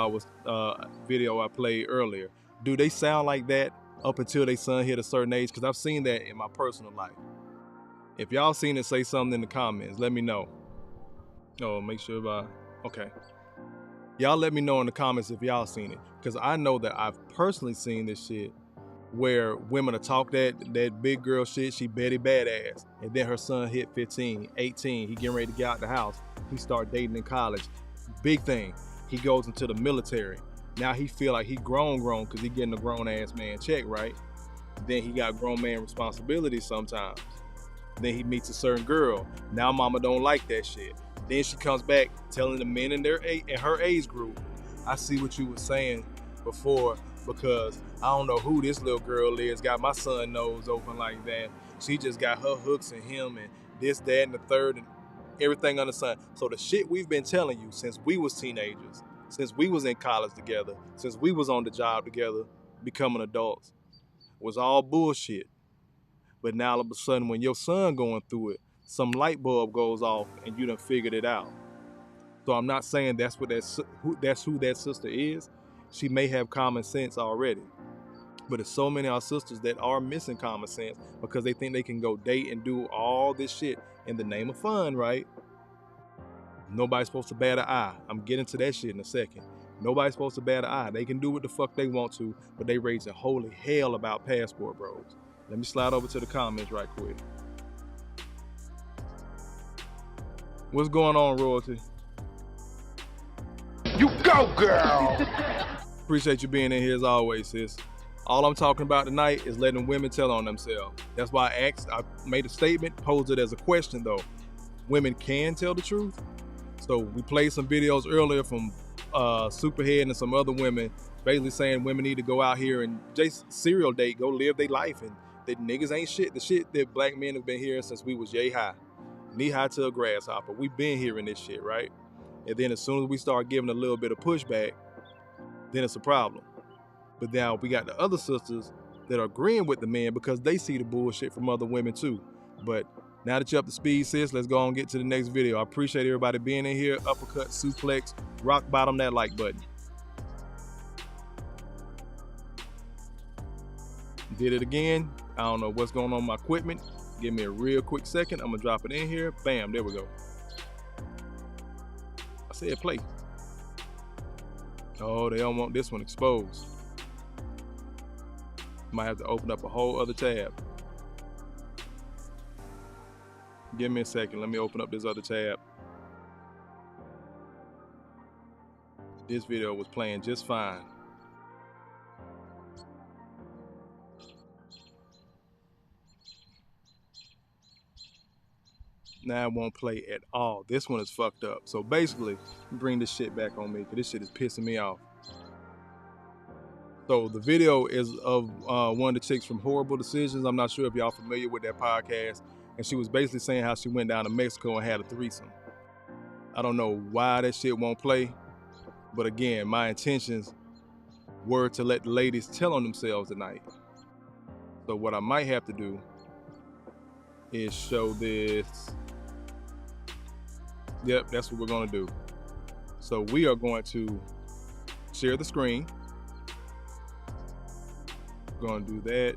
video I played earlier. Do they sound like that up until their son hit a certain age? Because I've seen that in my personal life. If y'all seen it, say something in the comments. Let me know. Oh, make sure okay. Y'all let me know in the comments if y'all seen it. Because I know that I've personally seen this shit where women will talk that big girl shit, she Betty Badass. And then her son hit 15, 18. He getting ready to get out the house. He start dating in college. Big thing. He goes into the military. Now he feel like he grown because he getting a grown ass man check, right? Then he got grown man responsibilities sometimes. Then he meets a certain girl. Now mama don't like that shit. Then she comes back telling the men in her age group, I see what you were saying before because I don't know who this little girl is, got my son nose open like that. She just got her hooks in him and this, that, and the third and everything under the sun. So the shit we've been telling you since we was teenagers, since we was in college together, since we was on the job together, becoming adults, was all bullshit. But now all of a sudden when your son going through it, some light bulb goes off and you done figured it out. So I'm not saying that's who that sister is. She may have common sense already. But there's so many of our sisters that are missing common sense because they think they can go date and do all this shit in the name of fun, right? Nobody's supposed to bat an eye. I'm getting to that shit in a second. Nobody's supposed to bat an eye. They can do what the fuck they want to, but they raising holy hell about passport bros. Let me slide over to the comments right quick. What's going on, Royalty? You go, girl! Appreciate you being in here as always, sis. All I'm talking about tonight is letting women tell on themselves. That's why I made a statement, posed it as a question though. Women can tell the truth? So we played some videos earlier from Superhead and some other women basically saying women need to go out here and just serial date, go live their life, and that niggas ain't shit. The shit that black men have been hearing since we was yay high. Knee high to a grasshopper. We've been hearing this shit, right? And then as soon as we start giving a little bit of pushback, then it's a problem. But now we got the other sisters that are agreeing with the men because they see the bullshit from other women too. But now that you're up to speed, sis, let's go on and get to the next video. I appreciate everybody being in here. Uppercut, suplex, rock bottom that like button. Did it again. I don't know what's going on with my equipment. Give me a real quick second. I'm gonna drop it in here. Bam, there we go. I said play. Oh, they don't want this one exposed. Might have to open up a whole other tab. Give me a second. Let me open up this other tab. This video was playing just fine. Now it won't play at all. This one is fucked up. So basically, bring this shit back on me because this shit is pissing me off. So the video is of one of the chicks from Horrible Decisions. I'm not sure if y'all familiar with that podcast. And she was basically saying how she went down to Mexico and had a threesome. I don't know why that shit won't play. But again, my intentions were to let the ladies tell on themselves tonight. So what I might have to do is show this. Yep, that's what we're gonna do. So we are going to share the screen. Gonna do that.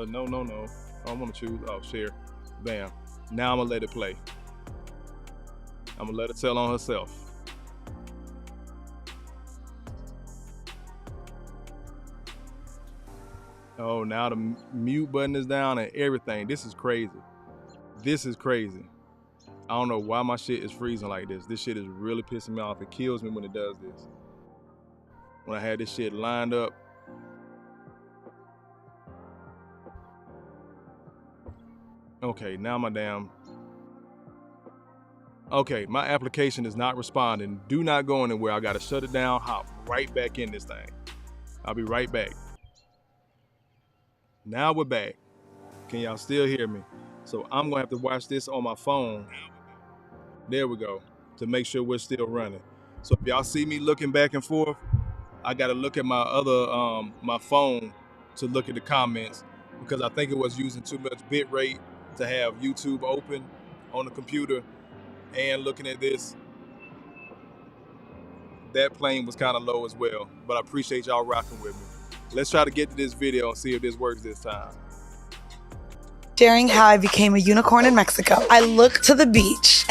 No. I want to choose. Oh, share. Bam. Now I'm gonna let it play. I'm gonna let her tell on herself. Oh, now the mute button is down and everything. This is crazy. This is crazy. I don't know why my shit is freezing like this. This shit is really pissing me off. It kills me when it does this. When I had this shit lined up. Okay, now Okay, my application is not responding. Do not go anywhere. I gotta shut it down, hop right back in this thing. I'll be right back. Now we're back. Can y'all still hear me? So I'm gonna have to watch this on my phone. There we go. To make sure we're still running. So if y'all see me looking back and forth, I gotta look at my other my phone to look at the comments because I think it was using too much bit rate to have YouTube open on the computer and looking at this. That plane was kind of low as well, but I appreciate y'all rocking with me. Let's try to get to this video and see if this works this time. Sharing how I became a unicorn in Mexico. I look to the beach.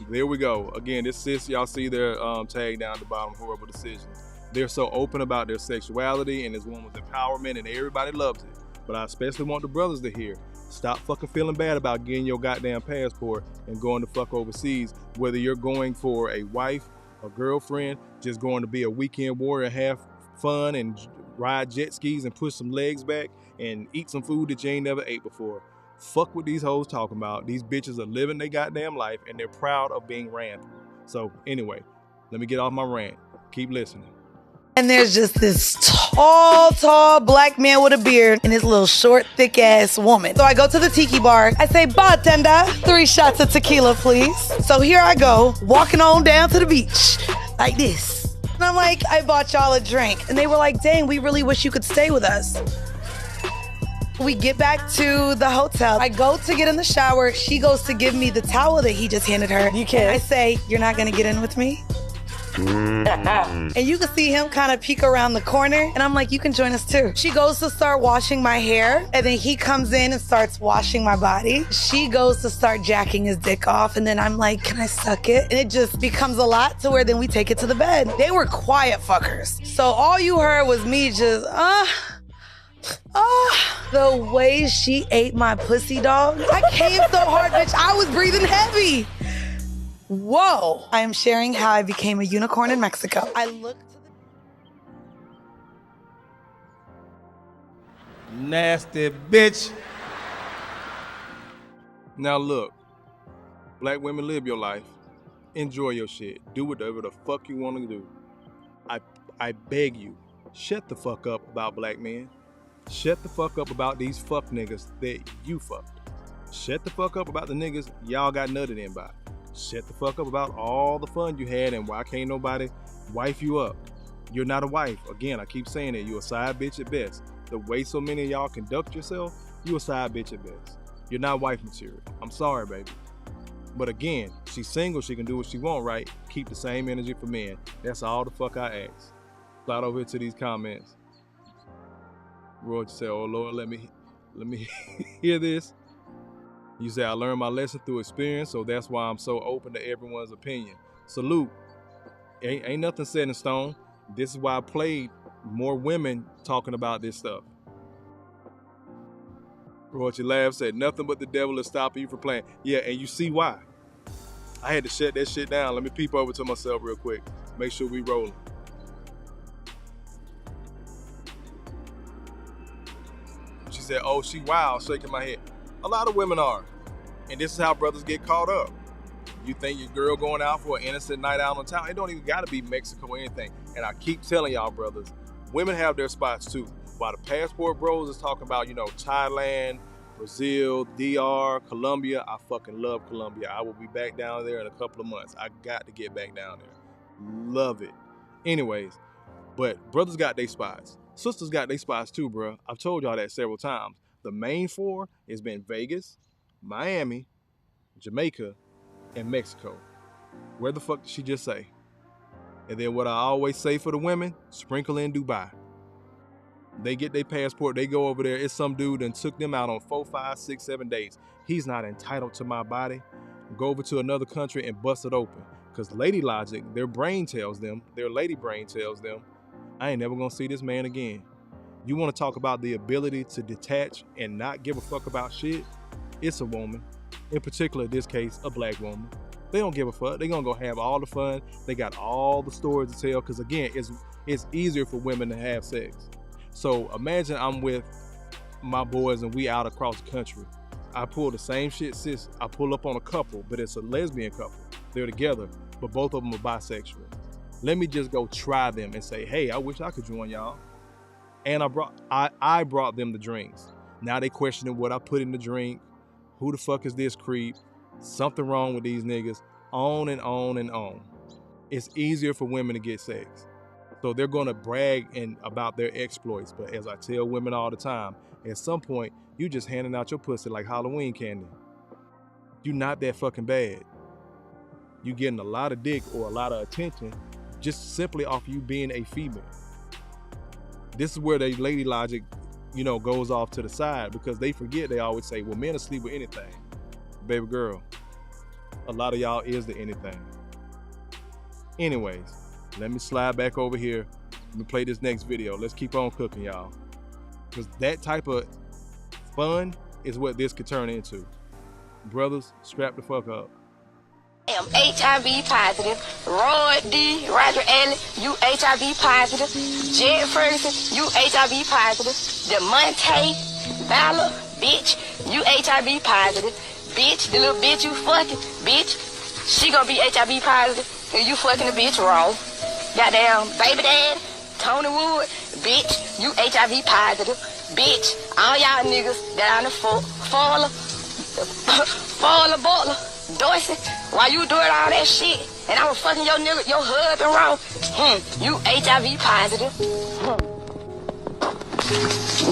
There we go. Again, this sis, y'all see their tag down at the bottom, Horrible Decisions. They're so open about their sexuality and this woman's empowerment and everybody loves it. But I especially want the brothers to hear. Stop fucking feeling bad about getting your goddamn passport and going to fuck overseas. Whether you're going for a wife, a girlfriend, just going to be a weekend warrior, have fun and ride jet skis and push some legs back and eat some food that you ain't never ate before. Fuck what these hoes talking about. These bitches are living their goddamn life and they're proud of being ran through. So anyway, let me get off my rant. Keep listening. And there's just this tall black man with a beard and this little short, thick ass woman. So I go to the tiki bar. I say, bartender, 3 shots of tequila, please. So here I go, walking on down to the beach like this. And I'm like, I bought y'all a drink. And they were like, dang, we really wish you could stay with us. We get back to the hotel. I go to get in the shower. She goes to give me the towel that he just handed her. You can't. I say, you're not gonna get in with me? And you can see him kind of peek around the corner. And I'm like, you can join us too. She goes to start washing my hair. And then he comes in and starts washing my body. She goes to start jacking his dick off. And then I'm like, can I suck it? And it just becomes a lot to where then we take it to the bed. They were quiet fuckers. So all you heard was me just, the way she ate my pussy, dog. I came so hard, bitch. I was breathing heavy. Whoa. I am sharing how I became a unicorn in Mexico. I looked to the... Nasty bitch. Now look, black women, live your life. Enjoy your shit. Do whatever the fuck you want to do. I beg you, shut the fuck up about black men. Shut the fuck up about these fuck niggas that you fucked. Shut the fuck up about the niggas y'all got nutted in by. Shut the fuck up about all the fun you had and why can't nobody wife you up. You're not a wife. Again, I keep saying it. You're a side bitch at best. The way so many of y'all conduct yourself, you a side bitch at best. You're not wife material. I'm sorry, baby. But again, she's single. She can do what she want, right? Keep the same energy for men. That's all the fuck I ask. Slide over here to these comments. Roy said, oh Lord, let me hear this. You say, I learned my lesson through experience, so that's why I'm so open to everyone's opinion. Salute. Ain't nothing set in stone. This is why I played more women talking about this stuff. Royalty Lab said, nothing but the devil is stopping you from playing. Yeah, and you see why. I had to shut that shit down. Let me peep over to myself real quick. Make sure we rolling. She said, oh, she wild, shaking my head. A lot of women are. And this is how brothers get caught up. You think your girl going out for an innocent night out on town, it don't even gotta be Mexico or anything. And I keep telling y'all brothers, women have their spots too. While the passport bros is talking about, Thailand, Brazil, DR, Colombia, I fucking love Colombia. I will be back down there in a couple of months. I got to get back down there. Love it. Anyways, but brothers got their spots. Sisters got their spots too, bro. I've told y'all that several times. The main four has been Vegas, Miami, Jamaica, and Mexico. Where the fuck did she just say? And then what I always say for the women, sprinkle in Dubai. They get their passport, they go over there. It's some dude and took them out on 4, 5, 6, 7 dates. He's not entitled to my body. Go over to another country and bust it open. Because lady logic, their lady brain tells them, I ain't never gonna see this man again. You wanna talk about the ability to detach and not give a fuck about shit? It's a woman. In particular, in this case, a black woman. They don't give a fuck. They gonna go have all the fun. They got all the stories to tell. Because again, it's easier for women to have sex. So imagine I'm with my boys and we out across the country. I pull the same shit, sis. I pull up on a couple, but it's a lesbian couple. They're together, but both of them are bisexual. Let me just go try them and say, hey, I wish I could join y'all. And I brought them the drinks. Now they questioning what I put in the drink. Who the fuck is this creep? Something wrong with these niggas. On and on and on. It's easier for women to get sex. So they're going to brag about their exploits. But as I tell women all the time, at some point, you just handing out your pussy like Halloween candy. You're not that fucking bad. You getting a lot of dick or a lot of attention just simply off you being a female. This is where the lady logic, goes off to the side because they forget. They always say, well, men are sleep with anything. Baby girl, a lot of y'all is the anything. Anyways, let me slide back over here. Let me play this next video. Let's keep on cooking, y'all. Because that type of fun is what this could turn into. Brothers, strap the fuck up. I am HIV positive. Roy D. Roger Allen, you HIV positive. Jed Ferguson, you HIV positive. DeMonte Valor, bitch, you HIV positive. Bitch, the little bitch you fucking, bitch, she gonna be HIV positive. And you fucking the bitch raw. Goddamn baby dad, Tony Wood, bitch, you HIV positive. Bitch, all y'all niggas that on the Faller, Butler, Dorsey, while you doing all that shit, and I was fucking your nigga, your husband wrong, you HIV positive.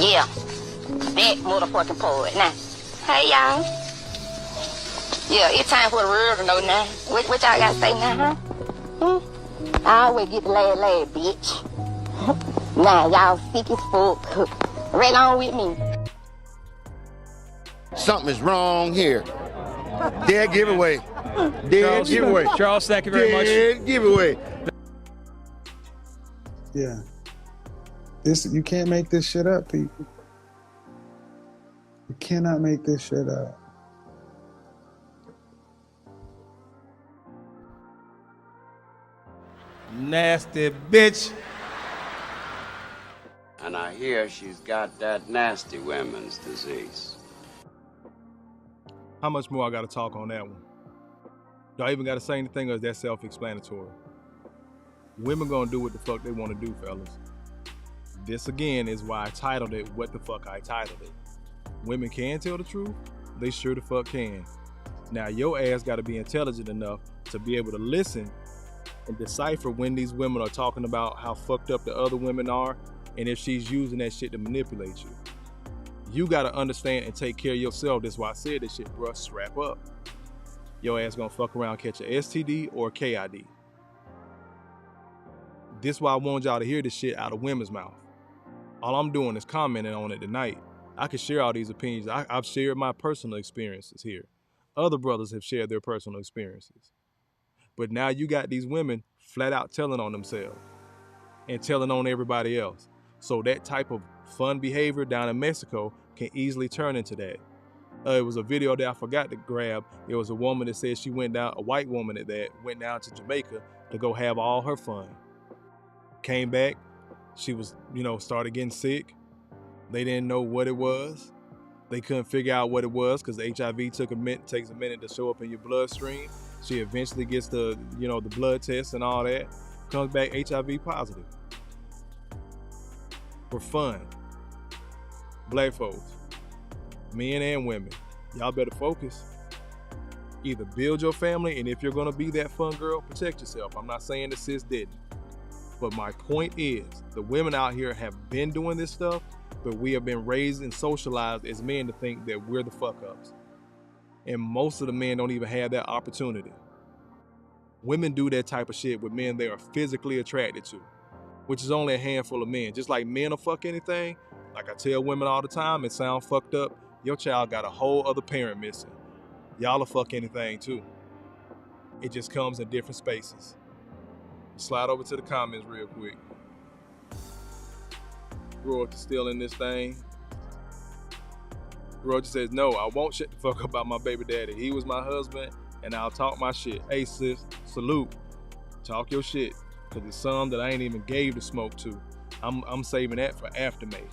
Yeah, that motherfucking poet. Now, hey y'all. Yeah, it's time for the world to know now. What y'all gotta say now, huh? I always get the lad, bitch. Now y'all sick as fuck. Right on with me. Something is wrong here. Dead giveaway. Dead giveaway. Charles, thank you very much. Dead giveaway. Yeah. You can't make this shit up, people. You cannot make this shit up. Nasty bitch. And I hear she's got that nasty women's disease. How much more I gotta talk on that one? Do I even gotta say anything, or is that self-explanatory? Women gonna do what the fuck they wanna do, fellas. This again is why I titled it what the fuck I titled it. Women can tell the truth, they sure the fuck can. Now your ass gotta be intelligent enough to be able to listen and decipher when these women are talking about how fucked up the other women are, and if she's using that shit to manipulate you. You gotta understand and take care of yourself. That's why I said this shit, bruh. Strap up. Your ass gonna fuck around, catch a STD or a KID. This is why I want y'all to hear this shit out of women's mouth. All I'm doing is commenting on it tonight. I can share all these opinions. I've shared my personal experiences here. Other brothers have shared their personal experiences. But now you got these women flat out telling on themselves and telling on everybody else. So that type of fun behavior down in Mexico can easily turn into that. It was a video that I forgot to grab. It was a woman that said she went down, a white woman at that, went down to Jamaica to go have all her fun. Came back, she was, started getting sick. They didn't know what it was. They couldn't figure out what it was because HIV takes a minute to show up in your bloodstream. She eventually gets the blood test and all that. Comes back HIV positive. For fun. Black folks, men and women, y'all better focus. Either build your family, and if you're gonna be that fun girl, protect yourself. I'm not saying the sis didn't. But my point is, the women out here have been doing this stuff, but we have been raised and socialized as men to think that we're the fuck-ups. And most of the men don't even have that opportunity. Women do that type of shit with men they are physically attracted to, which is only a handful of men. Just like men will fuck anything, like I tell women all the time, it sounds fucked up, your child got a whole other parent missing. Y'all will fuck anything too. It just comes in different spaces. Slide over to the comments real quick. G.R.O.W.T.H still in this thing. G.R.O.W.T.H says, no, I won't shut the fuck up about my baby daddy. He was my husband, and I'll talk my shit. Hey sis, salute. Talk your shit, because it's some that I ain't even gave the smoke to. I'm saving that for after May.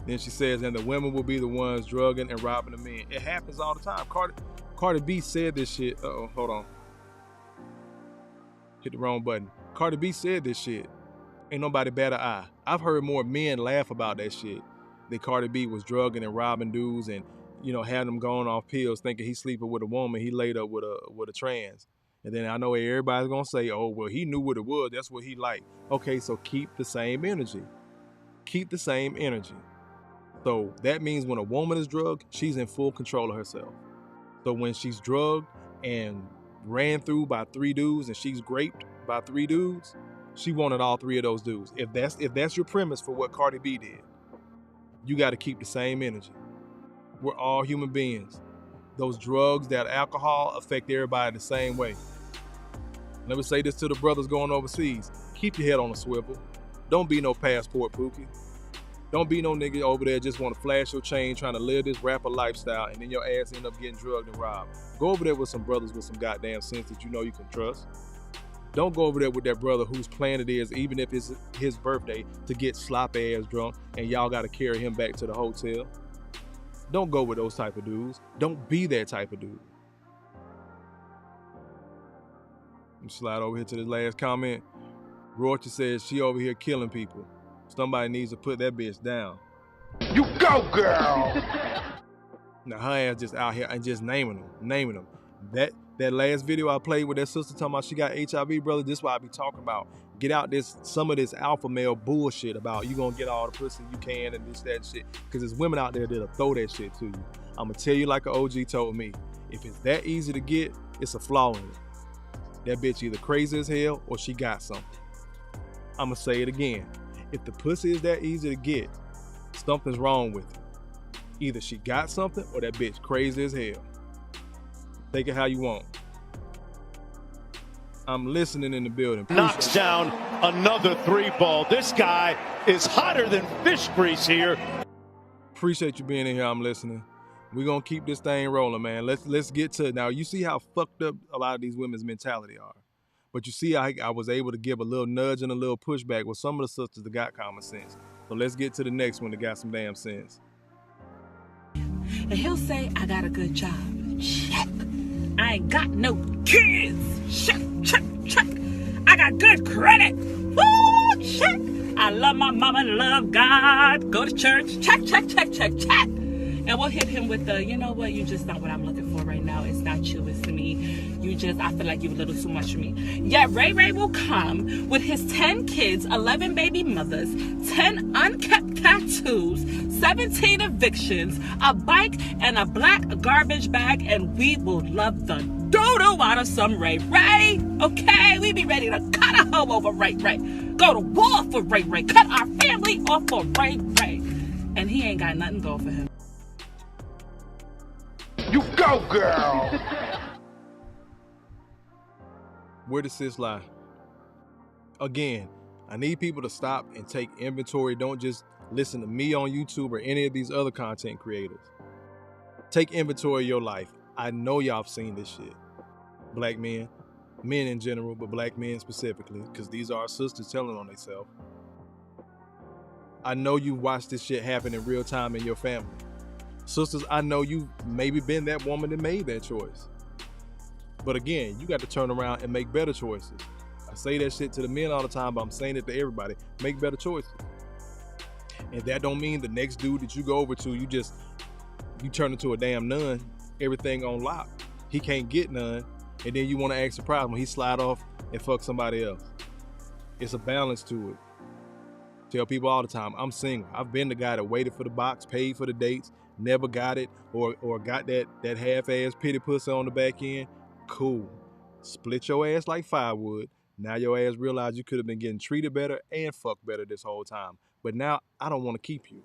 Then she says, and the women will be the ones drugging and robbing the men. It happens all the time. Cardi B said this shit. Uh-oh, hold on. Hit the wrong button. Cardi B said this shit. Ain't nobody bat an eye. I've heard more men laugh about that shit than Cardi B was drugging and robbing dudes and, having them going off pills thinking he's sleeping with a woman. He laid up with a trans. And then I know everybody's gonna say, oh, well, he knew what it was. That's what he liked. Okay, so keep the same energy. Keep the same energy. So that means when a woman is drugged, she's in full control of herself. So when she's drugged and ran through by 3 dudes and she's raped by 3 dudes, she wanted all 3 of those dudes. If that's your premise for what Cardi B did, you got to keep the same energy. We're all human beings. Those drugs, that alcohol affect everybody the same way. Let me say this to the brothers going overseas. Keep your head on a swivel. Don't be no passport pookie. Don't be no nigga over there just want to flash your chain trying to live this rapper lifestyle and then your ass end up getting drugged and robbed. Go over there with some brothers with some goddamn sense that you know you can trust. Don't go over there with that brother whose plan it is, even if it's his birthday, to get sloppy ass drunk and y'all got to carry him back to the hotel. Don't go with those type of dudes. Don't be that type of dude. Let me slide over here to this last comment. G.R.O.W.T.H says she over here killing people. Somebody needs to put that bitch down. You go, girl! Now her ass just out here and just naming them. That last video I played with that sister talking about she got HIV, brother, this is what I be talking about. Get out some of this alpha male bullshit about you gonna get all the pussy you can and this, that shit. Because there's women out there that'll throw that shit to you. I'm gonna tell you like an OG told me. If it's that easy to get, it's a flaw in it. That bitch either crazy as hell or she got something. I'm gonna say it again. If the pussy is that easy to get, something's wrong with it. Either she got something or that bitch crazy as hell. Take it how you want. I'm listening in the building. Knocks down another 3-ball. This guy is hotter than fish grease here. Appreciate you being in here. I'm listening. We're going to keep this thing rolling, man. Let's get to it. Now, you see how fucked up a lot of these women's mentality are. But you see, I was able to give a little nudge and a little pushback with some of the sisters that got common sense. So let's get to the next one that got some damn sense. And he'll say, I got a good job. Check. I ain't got no kids. Check, check, check. I got good credit. Woo, check. I love my mama, love God. Go to church. Check, check, check, check, check. And we'll hit him with the, you know what, you just not what I'm looking for right now. It's not you, it's me. I feel like you're a little too much for me. Yeah, Ray Ray will come with his 10 kids, 11 baby mothers, 10 unkept tattoos, 17 evictions, a bike, and a black garbage bag, and we will love the dodo out of some Ray Ray. Okay, we be ready to cut a hoe over Ray Ray. Go to war for Ray Ray. Cut our family off for Ray Ray. And he ain't got nothing going for him. You go, girl! Where does this lie? Again, I need people to stop and take inventory. Don't just listen to me on YouTube or any of these other content creators. Take inventory of your life. I know y'all have seen this shit. Black men in general, but black men specifically, because these are our sisters telling on themselves. I know you watched this shit happen in real time in your family. Sisters, I know you maybe been that woman that made that choice. But again, you got to turn around and make better choices. I say that shit to the men all the time, but I'm saying it to everybody. Make better choices. And that don't mean the next dude that you go over to, you turn into a damn nun, everything on lock. He can't get none, and then you want to ask the problem. He slide off and fuck somebody else. It's a balance to it. Tell people all the time, I'm single. I've been the guy that waited for the box, paid for the dates, never got it, or got that half-ass pity pussy on the back end. Cool. Split your ass like firewood. Now your ass realize you could have been getting treated better and fucked better this whole time. But now I don't want to keep you.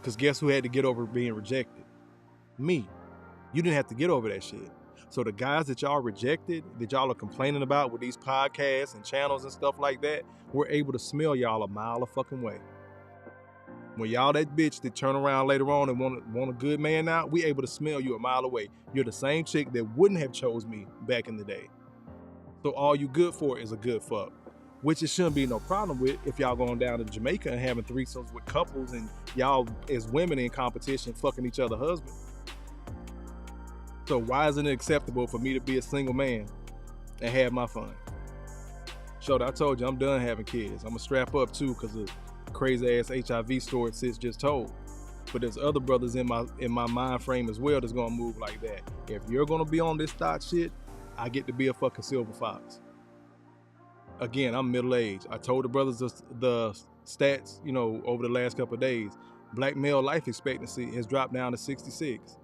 Because guess who had to get over being rejected? Me. You didn't have to get over that shit. So the guys that y'all rejected, that y'all are complaining about with these podcasts and channels and stuff like that, we're able to smell y'all a mile a fucking way. When y'all that bitch that turn around later on and want a good man now, we able to smell you a mile away. You're the same chick that wouldn't have chose me back in the day. So all you good for is a good fuck. Which it shouldn't be no problem with if y'all going down to Jamaica and having threesomes with couples and y'all as women in competition fucking each other husbands. So why isn't it acceptable for me to be a single man and have my fun? Shorty, I told you I'm done having kids. I'm gonna strap up too because of crazy ass HIV story sis just told. But there's other brothers in my mind frame as well that's gonna move like that. If you're gonna be on this thought shit, I get to be a fucking silver fox. Again, I'm middle-aged. I told the brothers the stats, over the last couple of days. Black male life expectancy has dropped down to 66.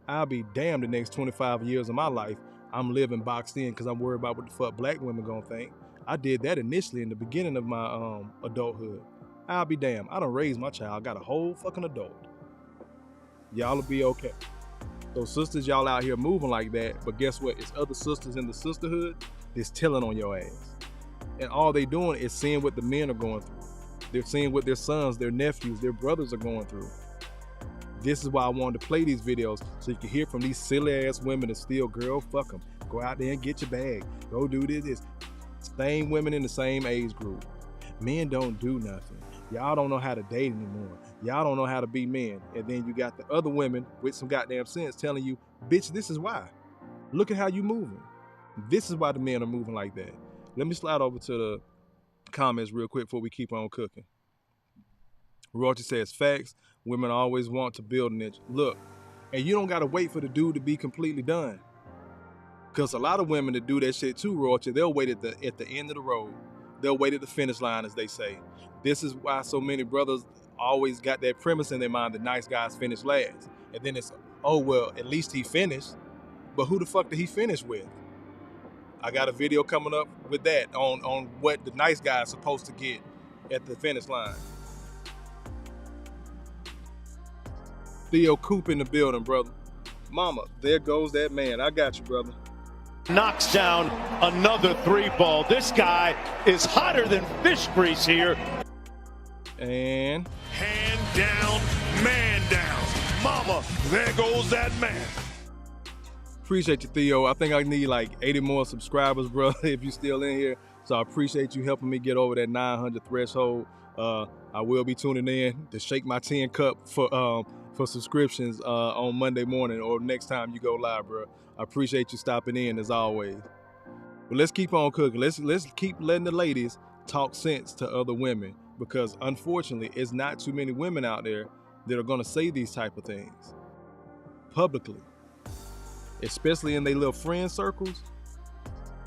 I'll be damned the next 25 years of my life I'm living boxed in because I'm worried about what the fuck black women gonna think. I did that initially in the beginning of my adulthood. I'll be damned. I done raised my child, got a whole fucking adult. Y'all'll be okay. So sisters, y'all out here moving like that, but guess what? It's other sisters in the sisterhood that's telling on your ass. And all they doing is seeing what the men are going through. They're seeing what their sons, their nephews, their brothers are going through. This is why I wanted to play these videos so you can hear from these silly ass women and still, girl, fuck them. Go out there and get your bag. Go do this. Same women in the same age group. Men don't do nothing. Y'all don't know how to date anymore. Y'all don't know how to be men. And then you got the other women with some goddamn sense telling you, bitch, this is why. Look at how you moving. This is why the men are moving like that. Let me slide over to the comments real quick before we keep on cooking. Royalty says, facts, women always want to build an edge. Look, and you don't got to wait for the dude to be completely done. Because a lot of women that do that shit too, Royalty, they'll wait at the end of the road. They'll wait at the finish line, as they say. This is why so many brothers always got that premise in their mind that nice guys finish last. And then it's, oh, well, at least he finished. But who the fuck did he finish with? I got a video coming up with that on what the nice guy's supposed to get at the finish line. Theo Coop in the building, brother. Mama, there goes that man. I got you, brother. Knocks down another three ball. This guy is hotter than fish grease here. And hand down, man down. Mama, there goes that man. Appreciate you, Theo. I think I need like 80 more subscribers, bro, if you're still in here. So I appreciate you helping me get over that 900 threshold. I will be tuning in to shake my 10 cup for subscriptions on Monday morning or next time you go live, bro. I appreciate you stopping in as always. But let's keep on cooking. Let's keep letting the ladies talk sense to other women, because unfortunately, it's not too many women out there that are gonna say these type of things publicly, especially in their little friend circles.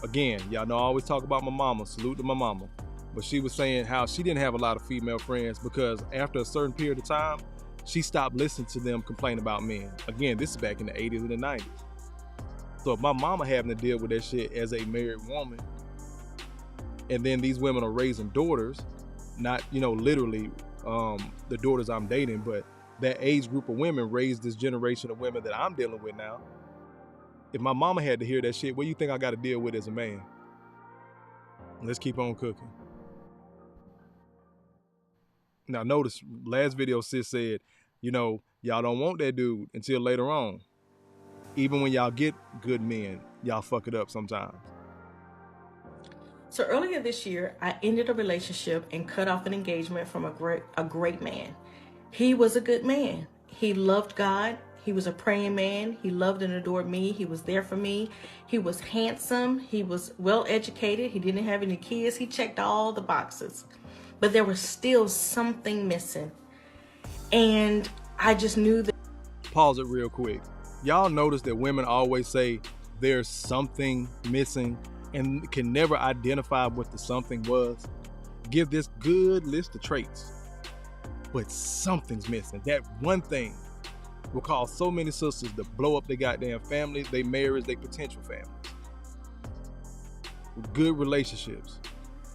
Again, y'all know I always talk about my mama. Salute to my mama. But she was saying how she didn't have a lot of female friends because after a certain period of time, she stopped listening to them complain about men. Again, this is back in the 80s and the 90s. So if my mama having to deal with that shit as a married woman, and then these women are raising daughters, not, literally the daughters I'm dating, but that age group of women raised this generation of women that I'm dealing with now. If my mama had to hear that shit, what do you think I got to deal with as a man? Let's keep on cooking. Now notice, last video sis said, y'all don't want that dude until later on. Even when y'all get good men, y'all fuck it up sometimes. So earlier this year, I ended a relationship and cut off an engagement from a great man. He was a good man. He loved God. He was a praying man. He loved and adored me. He was there for me. He was handsome. He was well educated. He didn't have any kids. He checked all the boxes. But there was still something missing. And I just knew that. Pause it real quick. Y'all notice that women always say there's something missing and can never identify what the something was. Give this good list of traits, but something's missing. That one thing will cause so many sisters to blow up their goddamn families, their marriages, their potential families. Good relationships,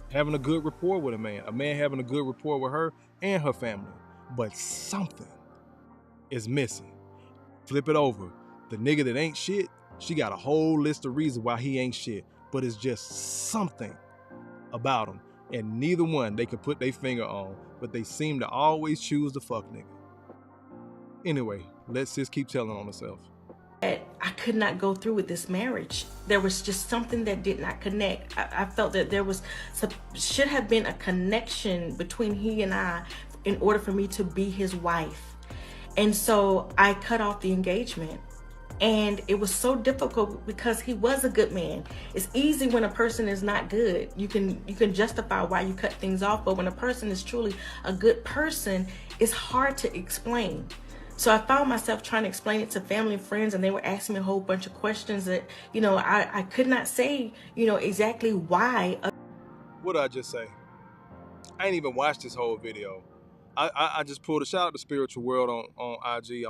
having a good rapport with a man having a good rapport with her and her family, but something is missing. Flip it over. The nigga that ain't shit, she got a whole list of reasons why he ain't shit, but it's just something about him. And neither one they can put their finger on, but they seem to always choose the fuck nigga. Anyway, let's just keep telling on herself. I could not go through with this marriage. There was just something that did not connect. I felt that there should have been a connection between he and I in order for me to be his wife. And so I cut off the engagement. And it was so difficult because he was a good man. It's easy when a person is not good. You can justify why you cut things off, but when a person is truly a good person, it's hard to explain. So I found myself trying to explain it to family and friends, and they were asking me a whole bunch of questions that, I could not say, exactly why. What did I just say? I ain't even watched this whole video. I just pulled a shout out to Spiritual World on IG.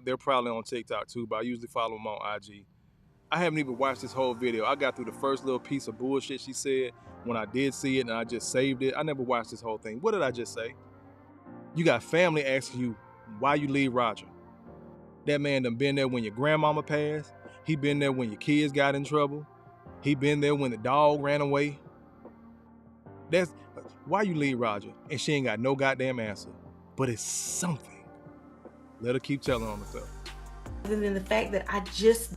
They're probably on TikTok too, but I usually follow them on IG. I haven't even watched this whole video. I got through the first little piece of bullshit she said when I did see it, and I just saved it. I never watched this whole thing. What did I just say? You got family asking you why you leave Roger. That man done been there when your grandmama passed. He been there when your kids got in trouble. He been there when the dog ran away. That's why you leave Roger, and she ain't got no goddamn answer. But it's something. Let her keep telling on herself. Other than the fact that I just...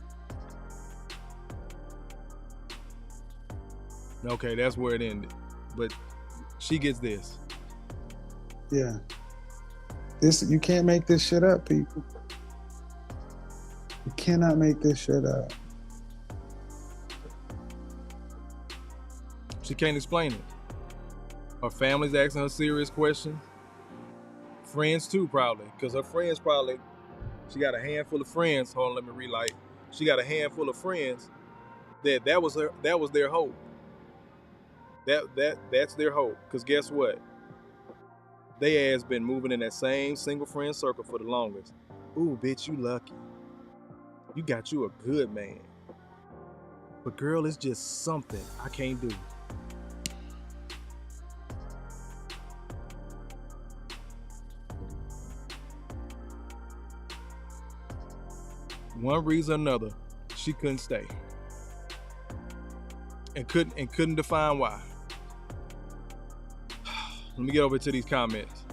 Okay, that's where it ended. But she gets this. Yeah. You can't make this shit up, people. You cannot make this shit up. She can't explain it. Her family's asking her serious questions. Friends too, probably, because her friends probably, she got a handful of friends. Hold on, let me relight. She got a handful of friends that was their hope. That's their hope. Because guess what? They ass been moving in that same single friend circle for the longest. Ooh, bitch, you lucky. You got you a good man. But girl, it's just something I can't do. One reason or another, she couldn't stay. And couldn't define why. Let me get over to these comments.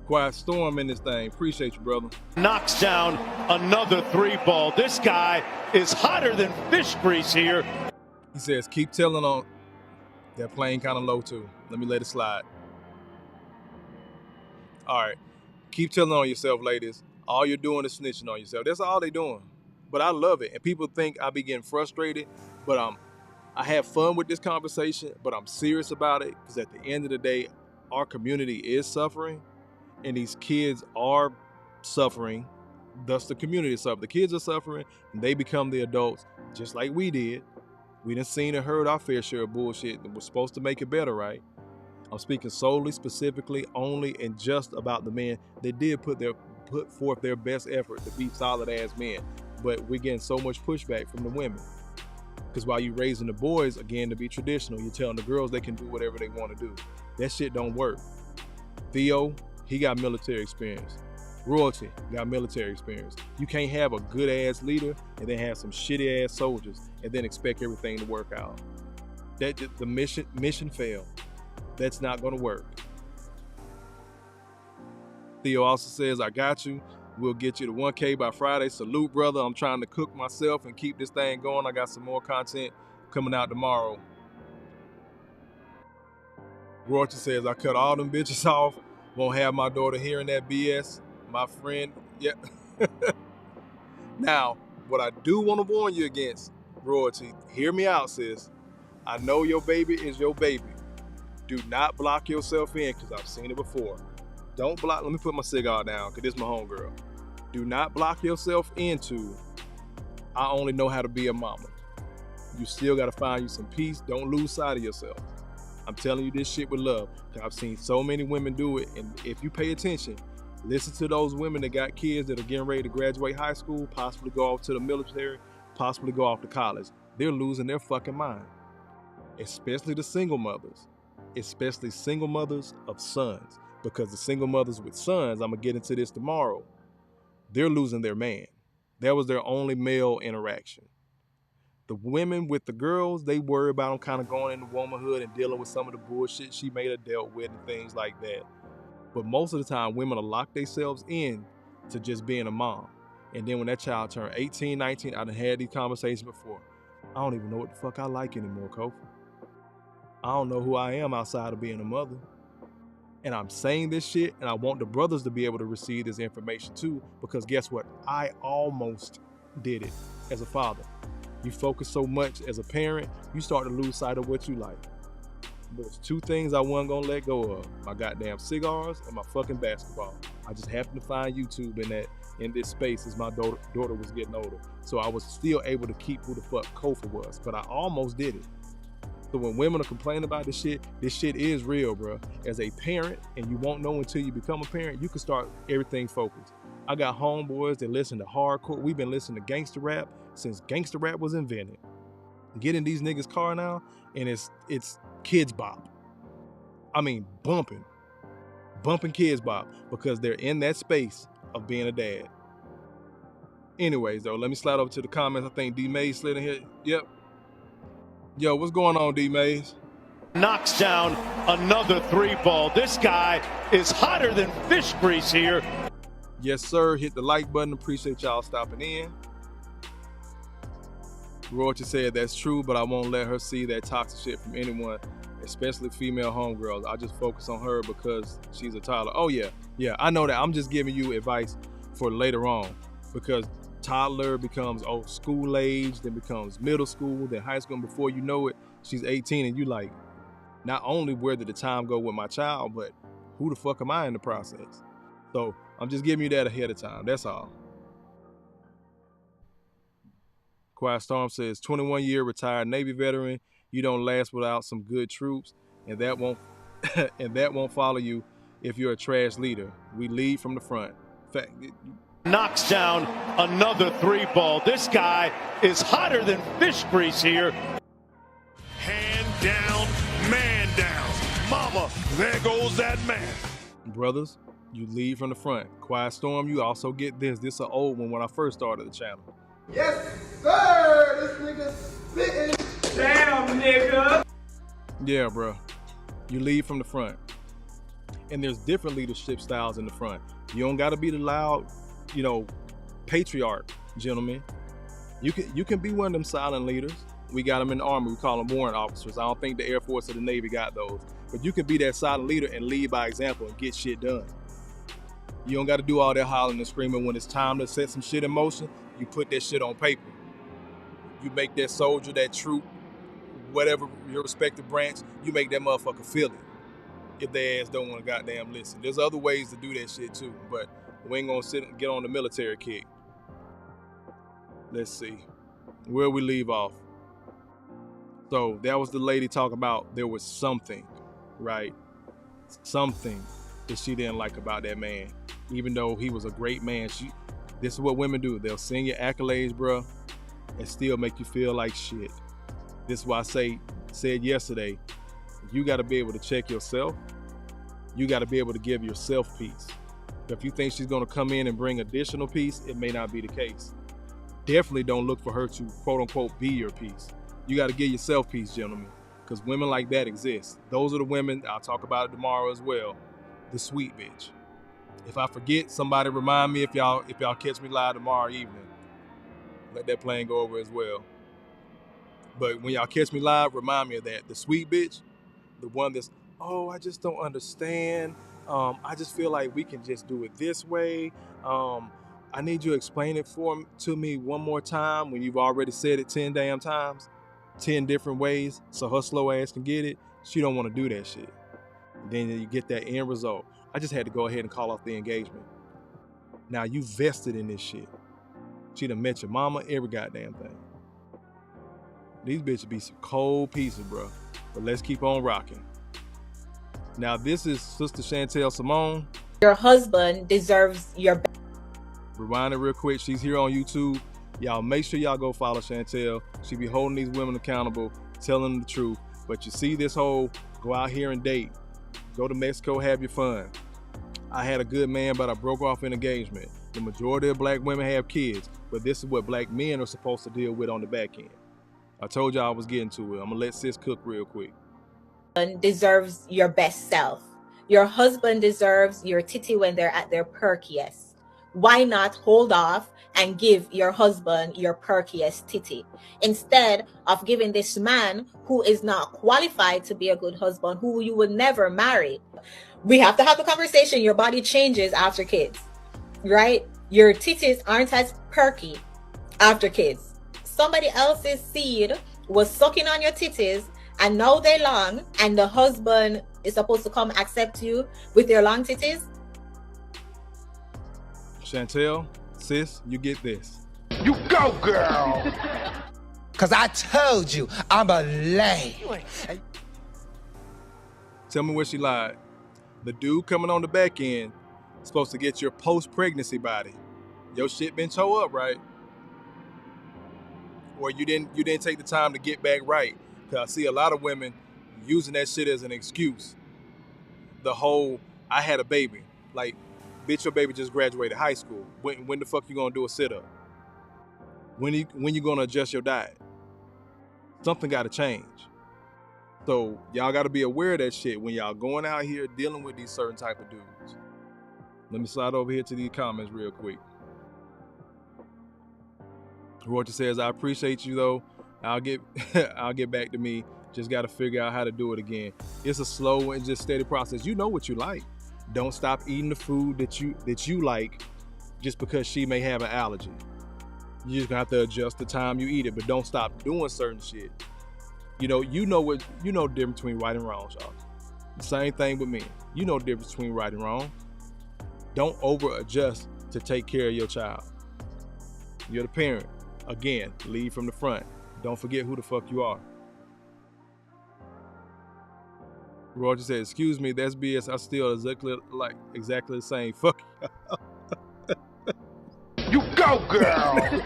Quiet storm in this thing. Appreciate you, brother. Knocks down another 3-ball. This guy is hotter than fish grease here. He says, keep telling on. They're playing kind of low too. Let me let it slide. All right. Keep telling on yourself, ladies. All you're doing is snitching on yourself. That's all they're doing. But I love it. And people think I be getting frustrated, but I have fun with this conversation, but I'm serious about it because at the end of the day, our community is suffering and these kids are suffering. Thus the community is suffering. The kids are suffering and they become the adults just like we did. We done seen and heard our fair share of bullshit that was supposed to make it better, right? I'm speaking solely, specifically, only, and just about the men that did put forth their best effort to be solid ass men. But we're getting so much pushback from the women. Because while you raising the boys, again, to be traditional, you're telling the girls they can do whatever they want to do. That shit don't work. Theo, he got military experience. Royalty got military experience. You can't have a good ass leader and then have some shitty ass soldiers and then expect everything to work out. The mission failed. That's not gonna work. Theo also says, I got you. We'll get you to 1K by Friday. Salute, brother. I'm trying to cook myself and keep this thing going. I got some more content coming out tomorrow. Royalty says, I cut all them bitches off. Won't have my daughter hearing that BS. My friend, yeah. Now, what I do want to warn you against, Royalty, hear me out, sis. I know your baby is your baby. Do not block yourself in, because I've seen it before. Don't block, let me put my cigar down, because this is my homegirl. Do not block yourself into, I only know how to be a mama. You still got to find you some peace. Don't lose sight of yourself. I'm telling you this shit with love. I've seen so many women do it, and if you pay attention, listen to those women that got kids that are getting ready to graduate high school, possibly go off to the military, possibly go off to college. They're losing their fucking mind. Especially the single mothers. Especially single mothers of sons. Because the single mothers with sons, I'm going to get into this tomorrow, they're losing their man. That was their only male interaction. The women with the girls, they worry about them kind of going into womanhood and dealing with some of the bullshit she may have dealt with and things like that. But most of the time, women will lock themselves in to just being a mom. And then when that child turned 18, 19, I done had these conversations before. I don't even know what the fuck I like anymore, Kofa. I don't know who I am outside of being a mother. And I'm saying this shit, and I want the brothers to be able to receive this information too, because guess what? I almost did it as a father. You focus so much as a parent, you start to lose sight of what you like. But there's two things I wasn't gonna let go of: my goddamn cigars and my fucking basketball. I just happened to find YouTube in this space as my daughter was getting older. So I was still able to keep who the fuck Kofa was, but I almost did it. So when women are complaining about this shit is real, bro. As a parent, and you won't know until you become a parent, you can start everything focused. I got homeboys that listen to hardcore. We've been listening to gangster rap since gangster rap was invented. Get in these niggas' car now, and it's kids bop. I mean, bumping kids bop, because they're in that space of being a dad. Anyways, though, let me slide over to the comments. I think D Mays slid in here. Yep. Yo, what's going on, D Mays? Knocks down another three ball. This guy is hotter than fish grease here. Yes, sir. Hit the like button. Appreciate y'all stopping in. Royalty said that's true, but I won't let her see that toxic shit from anyone, especially female homegirls. I just focus on her because she's a toddler. Oh, yeah. Yeah, I know that. I'm just giving you advice for later on, because toddler becomes school age, then becomes middle school, then high school, and before you know it, she's 18, and you like, not only where did the time go with my child, but who the fuck am I in the process? So I'm just giving you that ahead of time. That's all. Quiet Storm says, 21-year retired Navy veteran. You don't last without some good troops, and that won't follow you if you're a trash leader. We lead from the front. Fact. Knocks down another three ball. This guy is hotter than fish grease here. Hand down, man down. Mama, there goes that man. Brothers, you lead from the front. Quiet Storm, you also get this. This is an old one when I first started the channel. Yes, sir! This nigga spitting. Damn, nigga! Yeah, bro. You lead from the front. And there's different leadership styles in the front. You don't got to be the loud, patriarch, gentlemen. You can be one of them silent leaders. We got them in the Army. We call them warrant officers. I don't think the Air Force or the Navy got those. But you can be that silent leader and lead by example and get shit done. You don't got to do all that hollering and screaming. When it's time to set some shit in motion, you put that shit on paper. You make that soldier, that troop, whatever your respective branch, you make that motherfucker feel it. If their ass don't want to goddamn listen. There's other ways to do that shit too, but we ain't gonna sit and get on the military kick. Let's see. Where we leave off. So that was the lady talking about there was something, right? Something that she didn't like about that man. Even though he was a great man, this is what women do. They'll sing your accolades, bro, and still make you feel like shit. This is why I said yesterday, you got to be able to check yourself. You got to be able to give yourself peace. If you think she's going to come in and bring additional peace, it may not be the case. Definitely don't look for her to, quote unquote, be your peace. You got to give yourself peace, gentlemen, because women like that exist. Those are the women, I'll talk about it tomorrow as well, the sweet bitch. If I forget, somebody remind me if y'all catch me live tomorrow evening. Let that plane go over as well. But when y'all catch me live, remind me of that. The sweet bitch, the one that's, oh, I just don't understand. I just feel like we can just do it this way. I need you to explain it to me one more time when you've already said it 10 damn times, 10 different ways, so her slow ass can get it. She don't want to do that shit. And then you get that end result. I just had to go ahead and call off the engagement. Now you vested in this shit. She done met your mama, every goddamn thing. These bitches be some cold pieces, bro. But let's keep on rocking. Now this is Sister Chantel Simone. Your husband deserves your best. Rewind it real quick. She's here on YouTube. Y'all make sure y'all go follow Chantel. She be holding these women accountable, telling them the truth. But you see this whole go out here and date. Go to Mexico, have your fun. I had a good man, but I broke off an engagement. The majority of black women have kids, but this is what black men are supposed to deal with on the back end. I told y'all I was getting to it. I'm gonna let sis cook real quick. Deserves your best self. Your husband deserves your titty when they're at their perkiest. Why not hold off and give your husband your perkiest titty instead of giving this man who is not qualified to be a good husband, who you would never marry? We have to have the conversation. Your body changes after kids, right? Your titties aren't as perky after kids. Somebody else's seed was sucking on your titties and now they're long, and the husband is supposed to come accept you with your long titties. Chantel, sis, you get this. You go, girl. Cause I told you, I'm a lay. Tell me where she lied. The dude coming on the back end is supposed to get your post-pregnancy body. Your shit been tore up, right? Or you didn't take the time to get back right. Cause I see a lot of women using that shit as an excuse. The whole, I had a baby. Like, bitch, your baby just graduated high school. When the fuck you gonna do a sit-up? When you gonna adjust your diet? Something gotta change. So y'all gotta be aware of that shit when y'all going out here dealing with these certain type of dudes. Let me slide over here to these comments real quick. Roger says, I appreciate you though. I'll get back to me. Just gotta figure out how to do it again. It's a slow and just steady process. You know what you like. Don't stop eating the food that you like just because she may have an allergy. You just gonna have to adjust the time you eat it, but don't stop doing certain shit. You know the difference between right and wrong, y'all. The same thing with men. You know the difference between right and wrong. Don't over adjust to take care of your child. You're the parent. Again, lead from the front. Don't forget who the fuck you are. Roger said, excuse me, that's BS. I still exactly the same. Fuck you go, girl.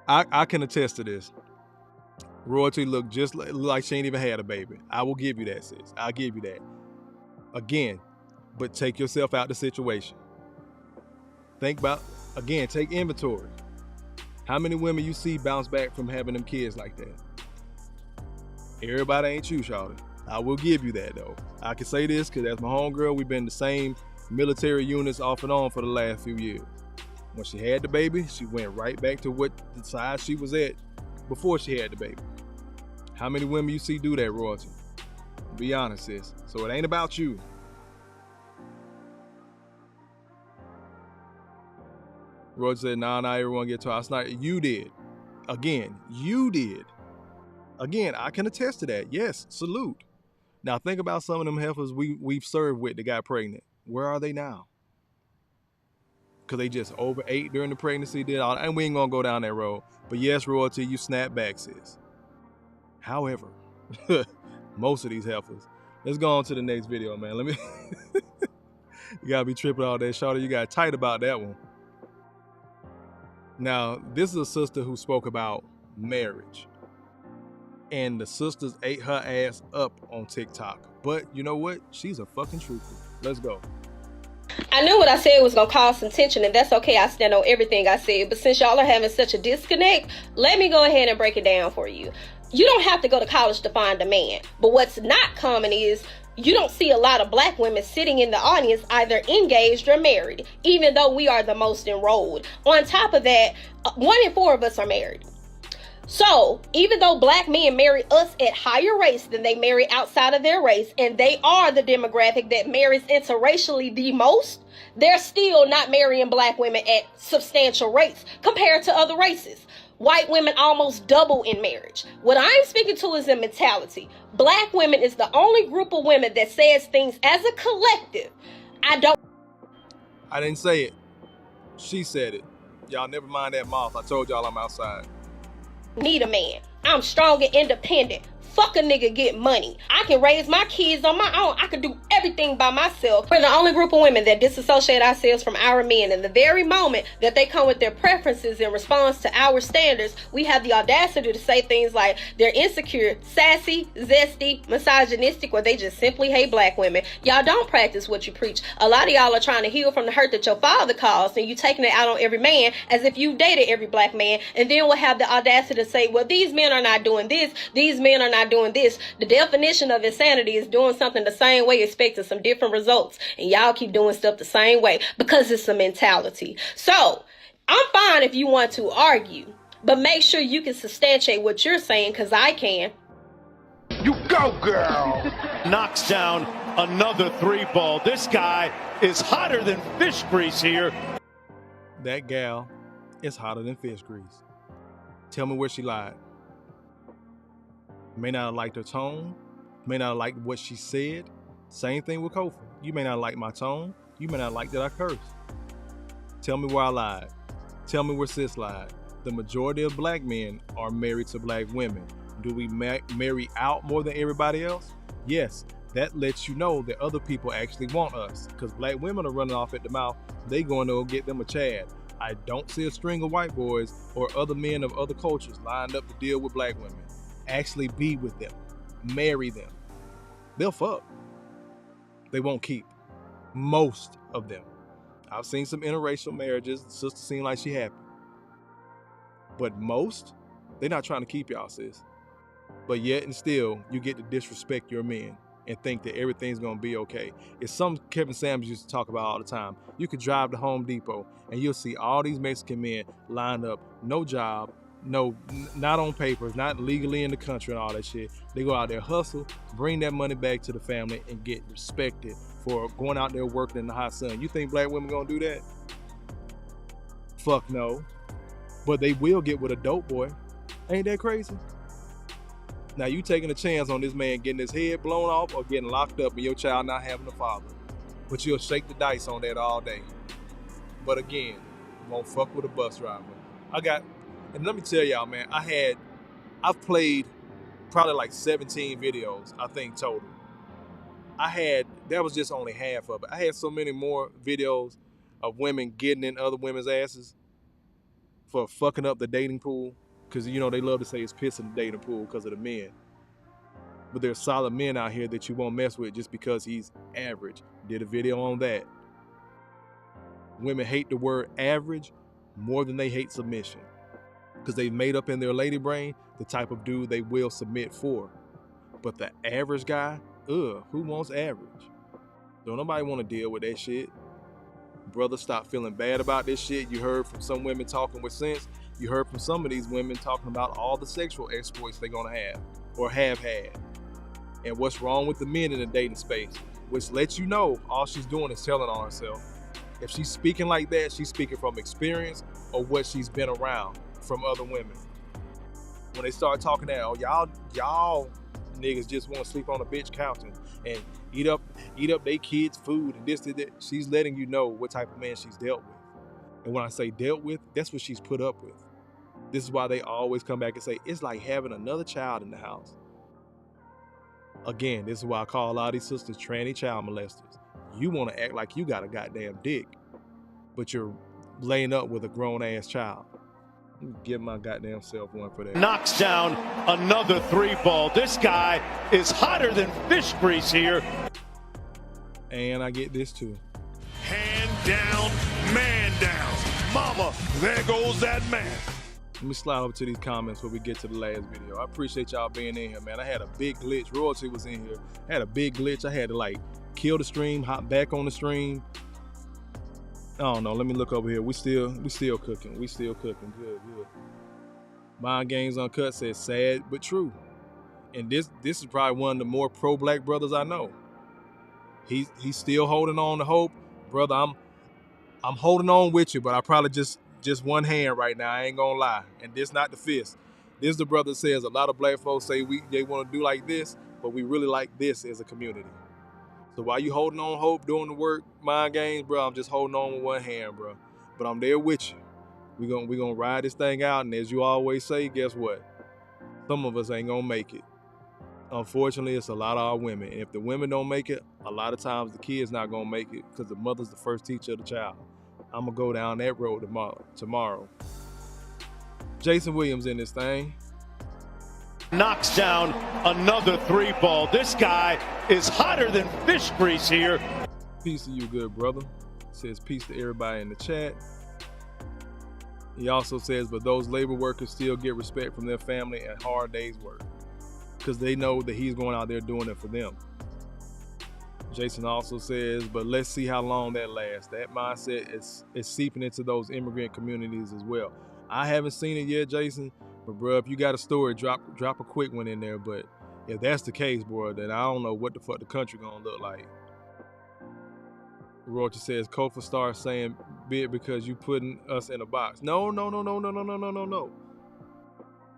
I can attest to this. Royalty look just like she ain't even had a baby. I will give you that, sis. I'll give you that. Again, but take yourself out the situation. Take inventory. How many women you see bounce back from having them kids like that? Everybody ain't you, shawty. I will give you that though. I can say this because as my homegirl, we've been in the same military units off and on for the last few years. When she had the baby, she went right back to what the size she was at before she had the baby. How many women you see do that, Royalty? Be honest, sis. So it ain't about you. Roger said, nah, everyone get tossed. Not you did. Again, you did. Again, I can attest to that. Yes, salute. Now think about some of them heifers we've served with that got pregnant. Where are they now? Because they just overate during the pregnancy, did all, and we ain't gonna go down that road. But yes, Royalty, you snap back, sis. However, most of these heifers. Let's go on to the next video, man. Let me. You gotta be tripping all that, shawty. You got tight about that one. Now, this is a sister who spoke about marriage. And the sisters ate her ass up on TikTok. But you know what? She's a fucking trooper. Let's go. I knew what I said was going to cause some tension, and that's okay. I stand on everything I said. But since y'all are having such a disconnect, let me go ahead and break it down for you. You don't have to go to college to find a man. But what's not common is you don't see a lot of black women sitting in the audience either engaged or married, even though we are the most enrolled. On top of that, 1 in 4 of us are married. So, even though black men marry us at higher rates than they marry outside of their race, and they are the demographic that marries interracially the most, they're still not marrying black women at substantial rates compared to other races. White women almost double in marriage. What I'm speaking to is a mentality. Black women is the only group of women that says things as a collective. I didn't say it. She said it. Y'all never mind that mouth. I told y'all I'm outside. Need a man. I'm strong and independent. Fuck a nigga, get money. I can raise my kids on my own. I can do everything by myself. We're the only group of women that disassociate ourselves from our men. And the very moment that they come with their preferences in response to our standards, we have the audacity to say things like they're insecure, sassy, zesty, misogynistic, or they just simply hate black women. Y'all don't practice what you preach. A lot of y'all are trying to heal from the hurt that your father caused, and you taking it out on every man as if you dated every black man, and then we'll have the audacity to say, well, these men are not doing this, these men are not doing this. The definition of insanity is doing something the same way, expecting some different results, and y'all keep doing stuff the same way because it's a mentality. So I'm fine if you want to argue, but make sure you can substantiate what you're saying, because I can. You go, girl. Knocks down another 3-ball. This guy is hotter than fish grease here. That gal is hotter than fish grease. Tell me where she lied. May not have liked her tone, may not have liked what she said. Same thing with Kofa. You may not like my tone, you may not like that I cursed. Tell me where I lied. Tell me where sis lied. The majority of black men are married to black women. Do we marry out more than everybody else? Yes, that lets you know that other people actually want us, because black women are running off at the mouth. They going to go get them a Chad. I don't see a string of white boys or other men of other cultures lined up to deal with black women. Actually be with them, marry them. They'll fuck. They won't keep. Most of them. I've seen some interracial marriages. The sister seemed like she happy. But most, they're not trying to keep y'all, sis. But yet and still, you get to disrespect your men and think that everything's gonna be okay. It's something Kevin Samuels used to talk about all the time. You could drive to Home Depot and you'll see all these Mexican men lined up, no job, no, not on papers, not legally in the country and all that shit. They go out there, hustle, bring that money back to the family, and get respected for going out there working in the hot sun. You think black women gonna do that? Fuck no. But they will get with a dope boy. Ain't that crazy? Now you taking a chance on this man getting his head blown off or getting locked up and your child not having a father. But you'll shake the dice on that all day. But again, won't fuck with a bus driver. And let me tell y'all, man, I've played probably like 17 videos, I think, total. That was just only half of it. I had so many more videos of women getting in other women's asses for fucking up the dating pool. Because, you know, they love to say it's pissing the dating pool because of the men. But there's solid men out here that you won't mess with just because he's average. Did a video on that. Women hate the word average more than they hate submission. Because they've made up in their lady brain the type of dude they will submit for. But the average guy, who wants average? Don't nobody want to deal with that shit. Brother, stop feeling bad about this shit. You heard from some women talking with sense. You heard from some of these women talking about all the sexual exploits they're gonna have or have had. And what's wrong with the men in the dating space, which lets you know all she's doing is telling on herself. If she's speaking like that, she's speaking from experience or what she's been around from other women. When they start talking that, oh, y'all niggas just want to sleep on a bitch couch and eat up they kids' food and this, that, she's letting you know what type of man she's dealt with. And when I say dealt with, that's what she's put up with. This is why they always come back and say, it's like having another child in the house. Again, this is why I call a lot of these sisters tranny child molesters. You want to act like you got a goddamn dick, but you're laying up with a grown-ass child. Give my goddamn self one for that. Knocks down another 3-ball. This guy is hotter than fish grease here. And I get this too. Hand down, man down. Mama, there goes that man. Let me slide over to these comments before we get to the last video. I appreciate y'all being in here, man. I had a big glitch. Royalty was in here. I had a big glitch. I had to kill the stream, hop back on the stream. I don't know. Let me look over here. We still cooking. We still cooking. Good. Mind Games Uncut says sad but true. And this is probably one of the more pro-black brothers I know. He's still holding on to hope. Brother, I'm holding on with you, but I probably just one hand right now. I ain't gonna lie. And this not the fist. This the brother says a lot of black folks say they want to do like this, but we really like this as a community. So while you holding on hope, doing the work, Mind Games, bro, I'm just holding on with one hand, bro. But I'm there with you. We gonna ride this thing out, and as you always say, guess what? Some of us ain't gonna make it. Unfortunately, it's a lot of our women. And if the women don't make it, a lot of times the kid's not gonna make it because the mother's the first teacher of the child. I'm gonna go down that road tomorrow. Jason Williams in this thing. Knocks down another 3-ball. This guy is hotter than fish grease here. Peace to you, good brother. Says peace to everybody in the chat. He also says, but those labor workers still get respect from their family and hard days work because they know that he's going out there doing it for them. Jason also says, but let's see how long that lasts. That mindset is seeping into those immigrant communities as well. I haven't seen it yet, Jason, but bro, if you got a story, drop a quick one in there. But if that's the case, bro, then I don't know what the fuck the country gonna look like. Royalty says, Kofa starts saying, be it because you putting us in a box. No.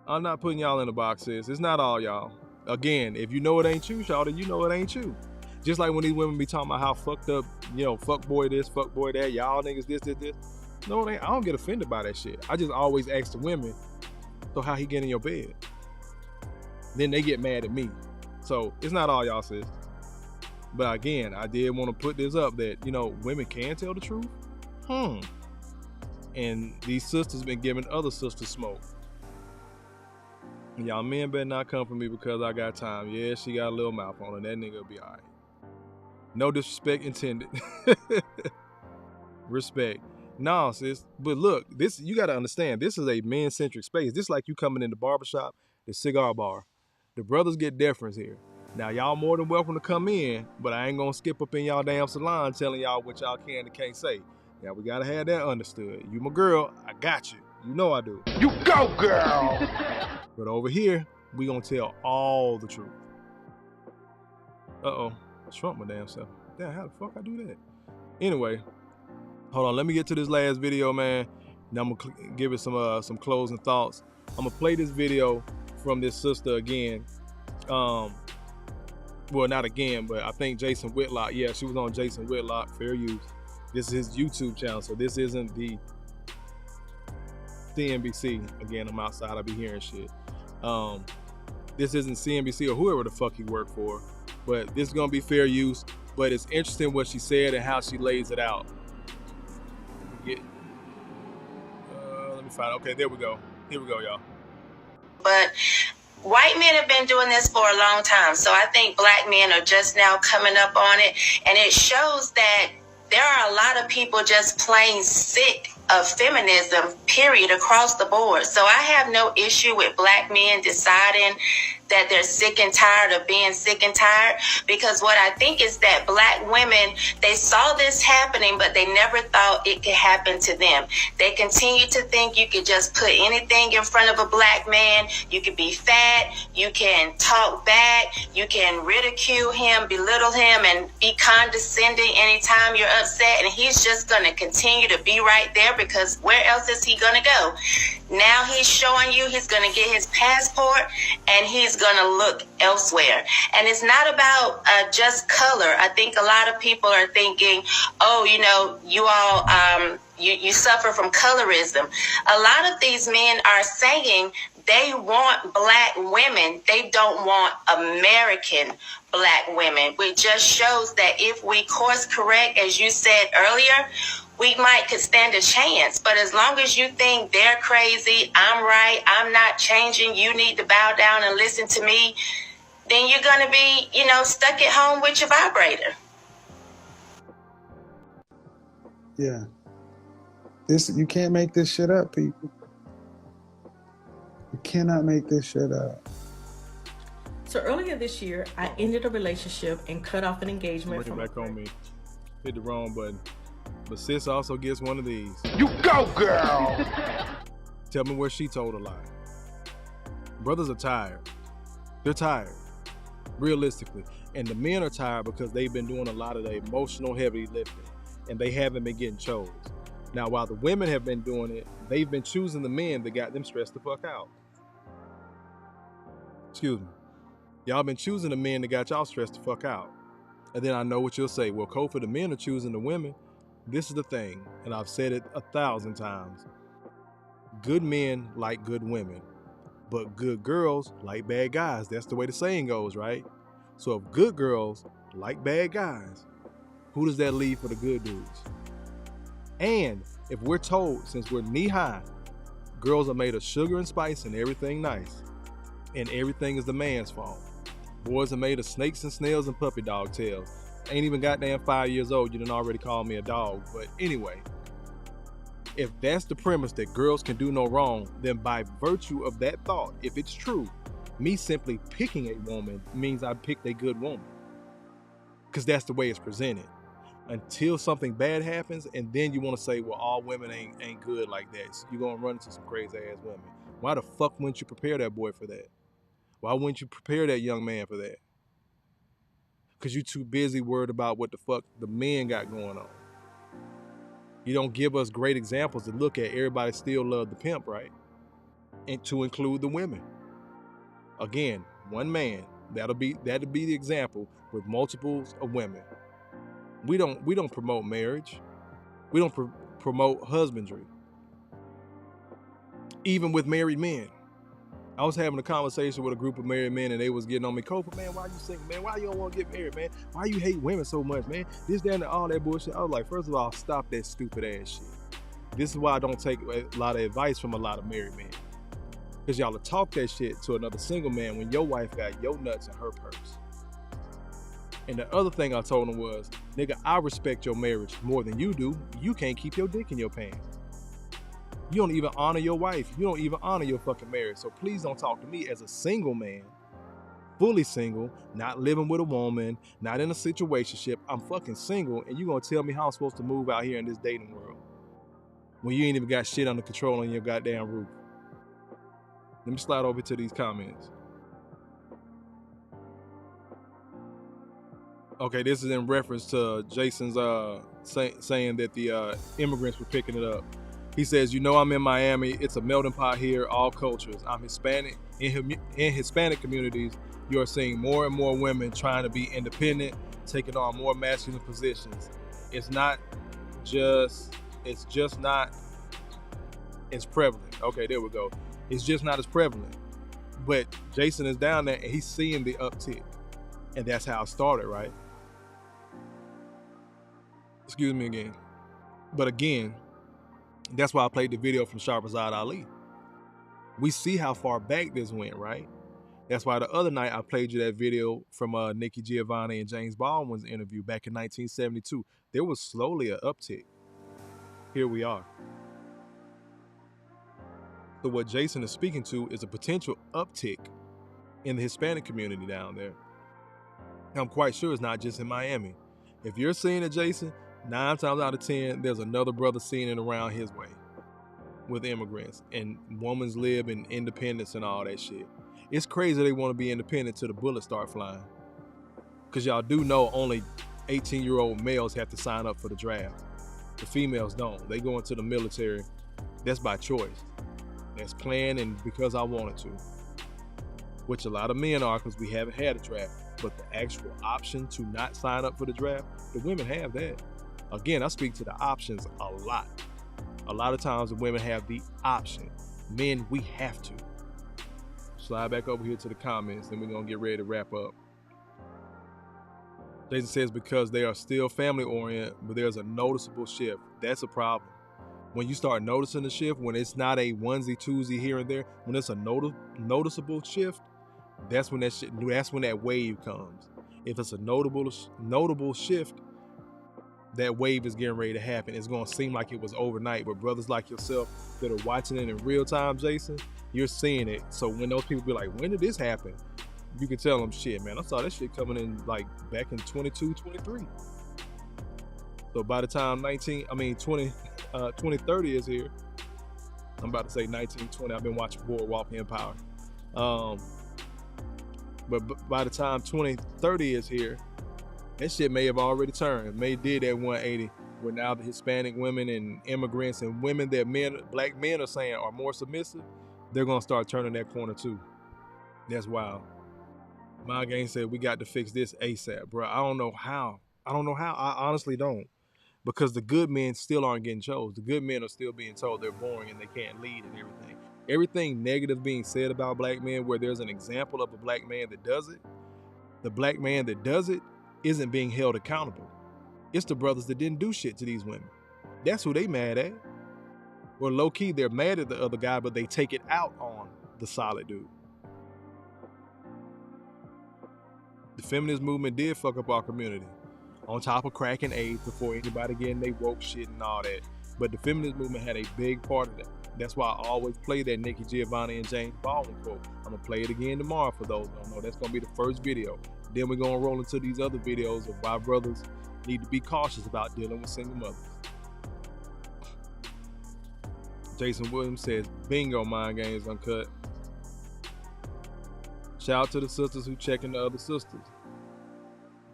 I'm not putting y'all in a box, sis. It's not all y'all. Again, if you know it ain't you, y'all, then you know it ain't you. Just like when these women be talking about how fucked up, fuck boy this, fuck boy that, y'all niggas this. No, it ain't. I don't get offended by that shit. I just always ask the women, so how he get in your bed? Then they get mad at me. So it's not all y'all, sis. But again, I did want to put this up that, women can tell the truth. And these sisters been giving other sisters smoke. And y'all men better not come for me because I got time. Yeah, she got a little mouth on her. That nigga will be all right. No disrespect intended. Respect. No, sis. But look, this, you got to understand, this is a men-centric space. This is like you coming in the barbershop, the cigar bar. The brothers get deference here. Now, y'all more than welcome to come in, but I ain't going to skip up in y'all damn salon telling y'all what y'all can and can't say. Now, we got to have that understood. You my girl, I got you. You know I do. You go, girl! But over here, we going to tell all the truth. Uh-oh. I shrunk my damn self. Damn, how the fuck I do that? Anyway, hold on. Let me get to this last video, man. Now I'm going to give it some closing thoughts. I'm going to play this video from this sister again. Well, not again, but I think Jason Whitlock. Yeah, she was on Jason Whitlock, Fair Use. This is his YouTube channel, so this isn't the CNBC. Again, I'm outside, I be hearing shit. This isn't CNBC or whoever the fuck he worked for, but this is gonna be Fair Use. But it's interesting what she said and how she lays it out. Let me find it. Okay, there we go. Here we go, y'all. But white men have been doing this for a long time, so I think black men are just now coming up on it, and it shows that there are a lot of people just plain sick of feminism, period, across the board. So I have no issue with black men deciding that they're sick and tired of being sick and tired, because what I think is that black women, they saw this happening, but they never thought it could happen to them. They continue to think you could just put anything in front of a black man. You could be fat, you can talk back, you can ridicule him, belittle him, and be condescending anytime you're upset, and he's just going to continue to be right there, because where else is he going to go? Now he's showing you he's going to get his passport and he's going to look elsewhere. And it's not about just color. I think a lot of people are thinking, oh, you all, you suffer from colorism. A lot of these men are saying they want black women. They don't want American black women, which just shows that if we course correct, as you said earlier, we might could stand a chance. But as long as you think they're crazy, I'm right, I'm not changing, you need to bow down and listen to me, then you're going to be, stuck at home with your vibrator. Yeah. You can't make this shit up, people. You cannot make this shit up. So earlier this year, I ended a relationship and cut off an engagement from back on me. Hit the wrong button. But sis also gets one of these. You go, girl! Tell me where she told a lie. Brothers are tired. They're tired, realistically. And the men are tired because they've been doing a lot of the emotional heavy lifting and they haven't been getting chose. Now, while the women have been doing it, they've been choosing the men that got them stressed the fuck out. Excuse me. Y'all been choosing the men that got y'all stressed the fuck out. And then I know what you'll say. Well, Kofa, the men are choosing the women. This is the thing, and I've said it 1,000 times. Good men like good women, but good girls like bad guys. That's the way the saying goes, right? So if good girls like bad guys, who does that leave for the good dudes? And if we're told, since we're knee-high, girls are made of sugar and spice and everything nice, and everything is the man's fault. Boys are made of snakes and snails and puppy dog tails. Ain't even goddamn 5 years old, you done already called me a dog. But anyway, if that's the premise that girls can do no wrong, then by virtue of that thought, if it's true, me simply picking a woman means I picked a good woman. Because that's the way it's presented. Until something bad happens, and then you want to say, well, all women ain't good like that. So you're going to run into some crazy ass women. Why the fuck wouldn't you prepare that boy for that? Why wouldn't you prepare that young man for that? Because you're too busy worried about what the fuck the men got going on. You don't give us great examples to look at. Everybody still love the pimp, right? And to include the women. Again, one man, that'll be the example with multiples of women. We don't promote marriage. We don't promote husbandry. Even with married men. I was having a conversation with a group of married men and they was getting on me, Kofa, man, why you single, man? Why you don't want to get married, man? Why you hate women so much, man? This, that, and all that bullshit. I was like, first of all, stop that stupid ass shit. This is why I don't take a lot of advice from a lot of married men. Because y'all will talk that shit to another single man when your wife got your nuts in her purse. And the other thing I told him was, nigga, I respect your marriage more than you do. You can't keep your dick in your pants. You don't even honor your wife. You don't even honor your fucking marriage. So please don't talk to me as a single man, fully single, not living with a woman, not in a situationship. I'm fucking single, and you gonna tell me how I'm supposed to move out here in this dating world when you ain't even got shit under control on your goddamn roof. Let me slide over to these comments. Okay, this is in reference to Jason's saying that the immigrants were picking it up. He says, you know, I'm in Miami. It's a melting pot here, all cultures. I'm Hispanic. In Hispanic communities, you're seeing more and more women trying to be independent, taking on more masculine positions. It's just not as prevalent. Okay, there we go. It's just not as prevalent. But Jason is down there and he's seeing the uptick. And that's how it started, right? Excuse me again. But again, that's why I played the video from Shahrazad Ali. We see how far back this went, right? That's why the other night I played you that video from Nikki Giovanni and James Baldwin's interview back in 1972. There was slowly an uptick. Here we are. So what Jason is speaking to is a potential uptick in the Hispanic community down there. I'm quite sure it's not just in Miami. If you're seeing it, Jason, 9 times out of 10, there's another brother seeing it around his way with immigrants and women's lib and independence and all that shit. It's crazy they want to be independent till the bullets start flying. Because y'all do know only 18-year-old males have to sign up for the draft. The females don't. They go into the military. That's by choice. That's planned and because I wanted to. Which a lot of men are because we haven't had a draft. But the actual option to not sign up for the draft, the women have that. Again, I speak to the options a lot. A lot of times the women have the option. Men, we have to. Slide back over here to the comments, then we're going to get ready to wrap up. Jason says because they are still family-oriented, but there's a noticeable shift. That's a problem. When you start noticing the shift, when it's not a onesie-twosie here and there, when it's a noticeable shift, that's when that wave comes. If it's a notable shift, that wave is getting ready to happen. It's going to seem like it was overnight, but brothers like yourself that are watching it in real time, Jason, you're seeing it. So when those people be like, when did this happen? You can tell them, shit, man, I saw that shit coming in like back in 22, 23. So by the time 2030 is here, I'm about to say 1920. I've been watching Boardwalk Empire. But by the time 2030 is here, that shit may have already turned. It may did that 180, where now the Hispanic women and immigrants and women that black men are saying are more submissive, they're gonna start turning that corner too. That's wild. My gang said we got to fix this ASAP, bro. I don't know how. I honestly don't. Because the good men still aren't getting chose. The good men are still being told they're boring and they can't lead and everything. Everything negative being said about black men, where there's an example of a black man that does it, the black man that does it isn't being held accountable. It's the brothers that didn't do shit to these women. That's who they mad at. Well, low key, they're mad at the other guy, but they take it out on the solid dude. The feminist movement did fuck up our community. On top of cracking AIDS before anybody getting they woke shit and all that. But the feminist movement had a big part of that. That's why I always play that Nikki Giovanni and James Baldwin quote. I'm going to play it again tomorrow for those who don't know. That's going to be the first video. Then we're going to roll into these other videos of why brothers need to be cautious about dealing with single mothers. Jason Williams says, bingo, Mind Games Uncut. Shout out to the sisters who checking the other sisters.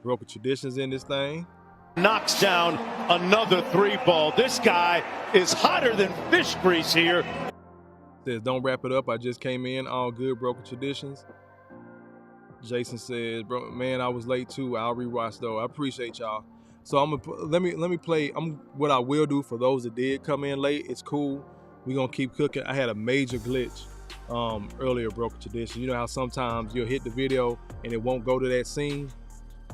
Broken traditions in this thing. Knocks down another 3-ball. This guy is hotter than fish grease here. Says, don't wrap it up. I just came in. All good, broken traditions. Jason says, bro, man, I was late too. I'll rewatch though. I appreciate y'all. So let me play. What I will do for those that did come in late. It's cool. We're gonna keep cooking. I had a major glitch earlier, broken tradition. You know how sometimes you'll hit the video and it won't go to that scene.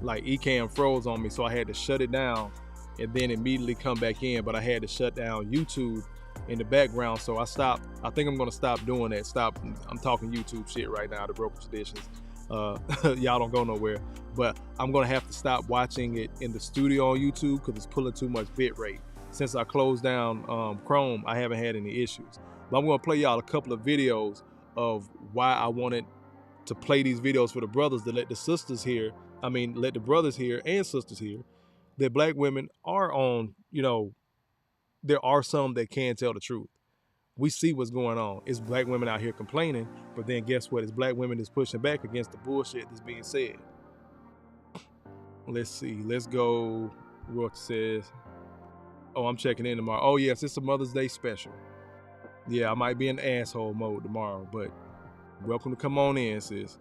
Like Ecamm froze on me, so I had to shut it down and then immediately come back in. But I had to shut down YouTube in the background, so I stopped. I think I'm gonna stop doing that. I'm talking YouTube shit right now, the broken traditions. Y'all don't go nowhere, but I'm gonna have to stop watching it in the studio on YouTube because it's pulling too much bit rate. Since I closed down Chrome, I haven't had any issues. But I'm gonna play y'all a couple of videos of why I wanted to play these videos for the brothers, to let the sisters hear. Let the brothers hear and sisters hear that black women are on, there are some that can tell the truth. We see what's going on. It's black women out here complaining, but then guess what? It's black women that's pushing back against the bullshit that's being said. Let's see. Let's go. Rook says, oh, I'm checking in tomorrow. Oh, yes, it's a Mother's Day special. Yeah, I might be in asshole mode tomorrow, but welcome to come on in, sis.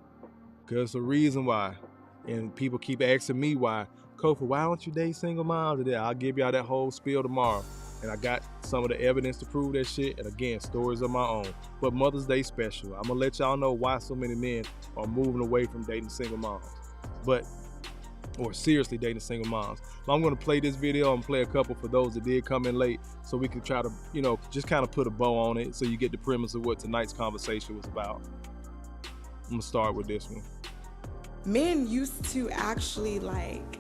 Because there's a reason why. And people keep asking me why. Kofa, why don't you date single moms today? I'll give y'all that whole spiel tomorrow. And I got some of the evidence to prove that shit. And again, stories of my own. But Mother's Day special. I'm going to let y'all know why so many men are moving away from dating single moms. Or seriously dating single moms. But I'm going to play this video and play a couple for those that did come in late. So we can try to, just kind of put a bow on it. So you get the premise of what tonight's conversation was about. I'm going to start with this one. Men used to actually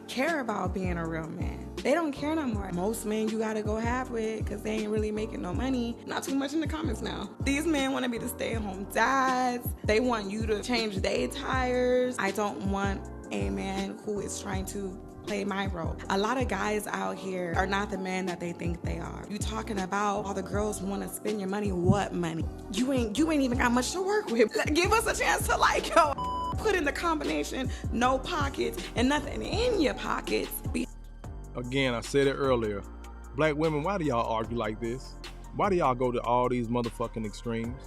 care about being a real man. They don't care no more. Most men you gotta go half with because they ain't really making no money. Not too much in the comments now. These men want to be the stay-at-home dads. They want you to change their tires. I don't want a man who is trying to play my role. A lot of guys out here are not the men that they think they are. You talking about all the girls want to spend your money. What money? You ain't even got much to work with. Give us a chance to put in the combination, no pockets and nothing in your pockets. Again, I said it earlier. Black women, why do y'all argue like this? Why do y'all go to all these motherfucking extremes?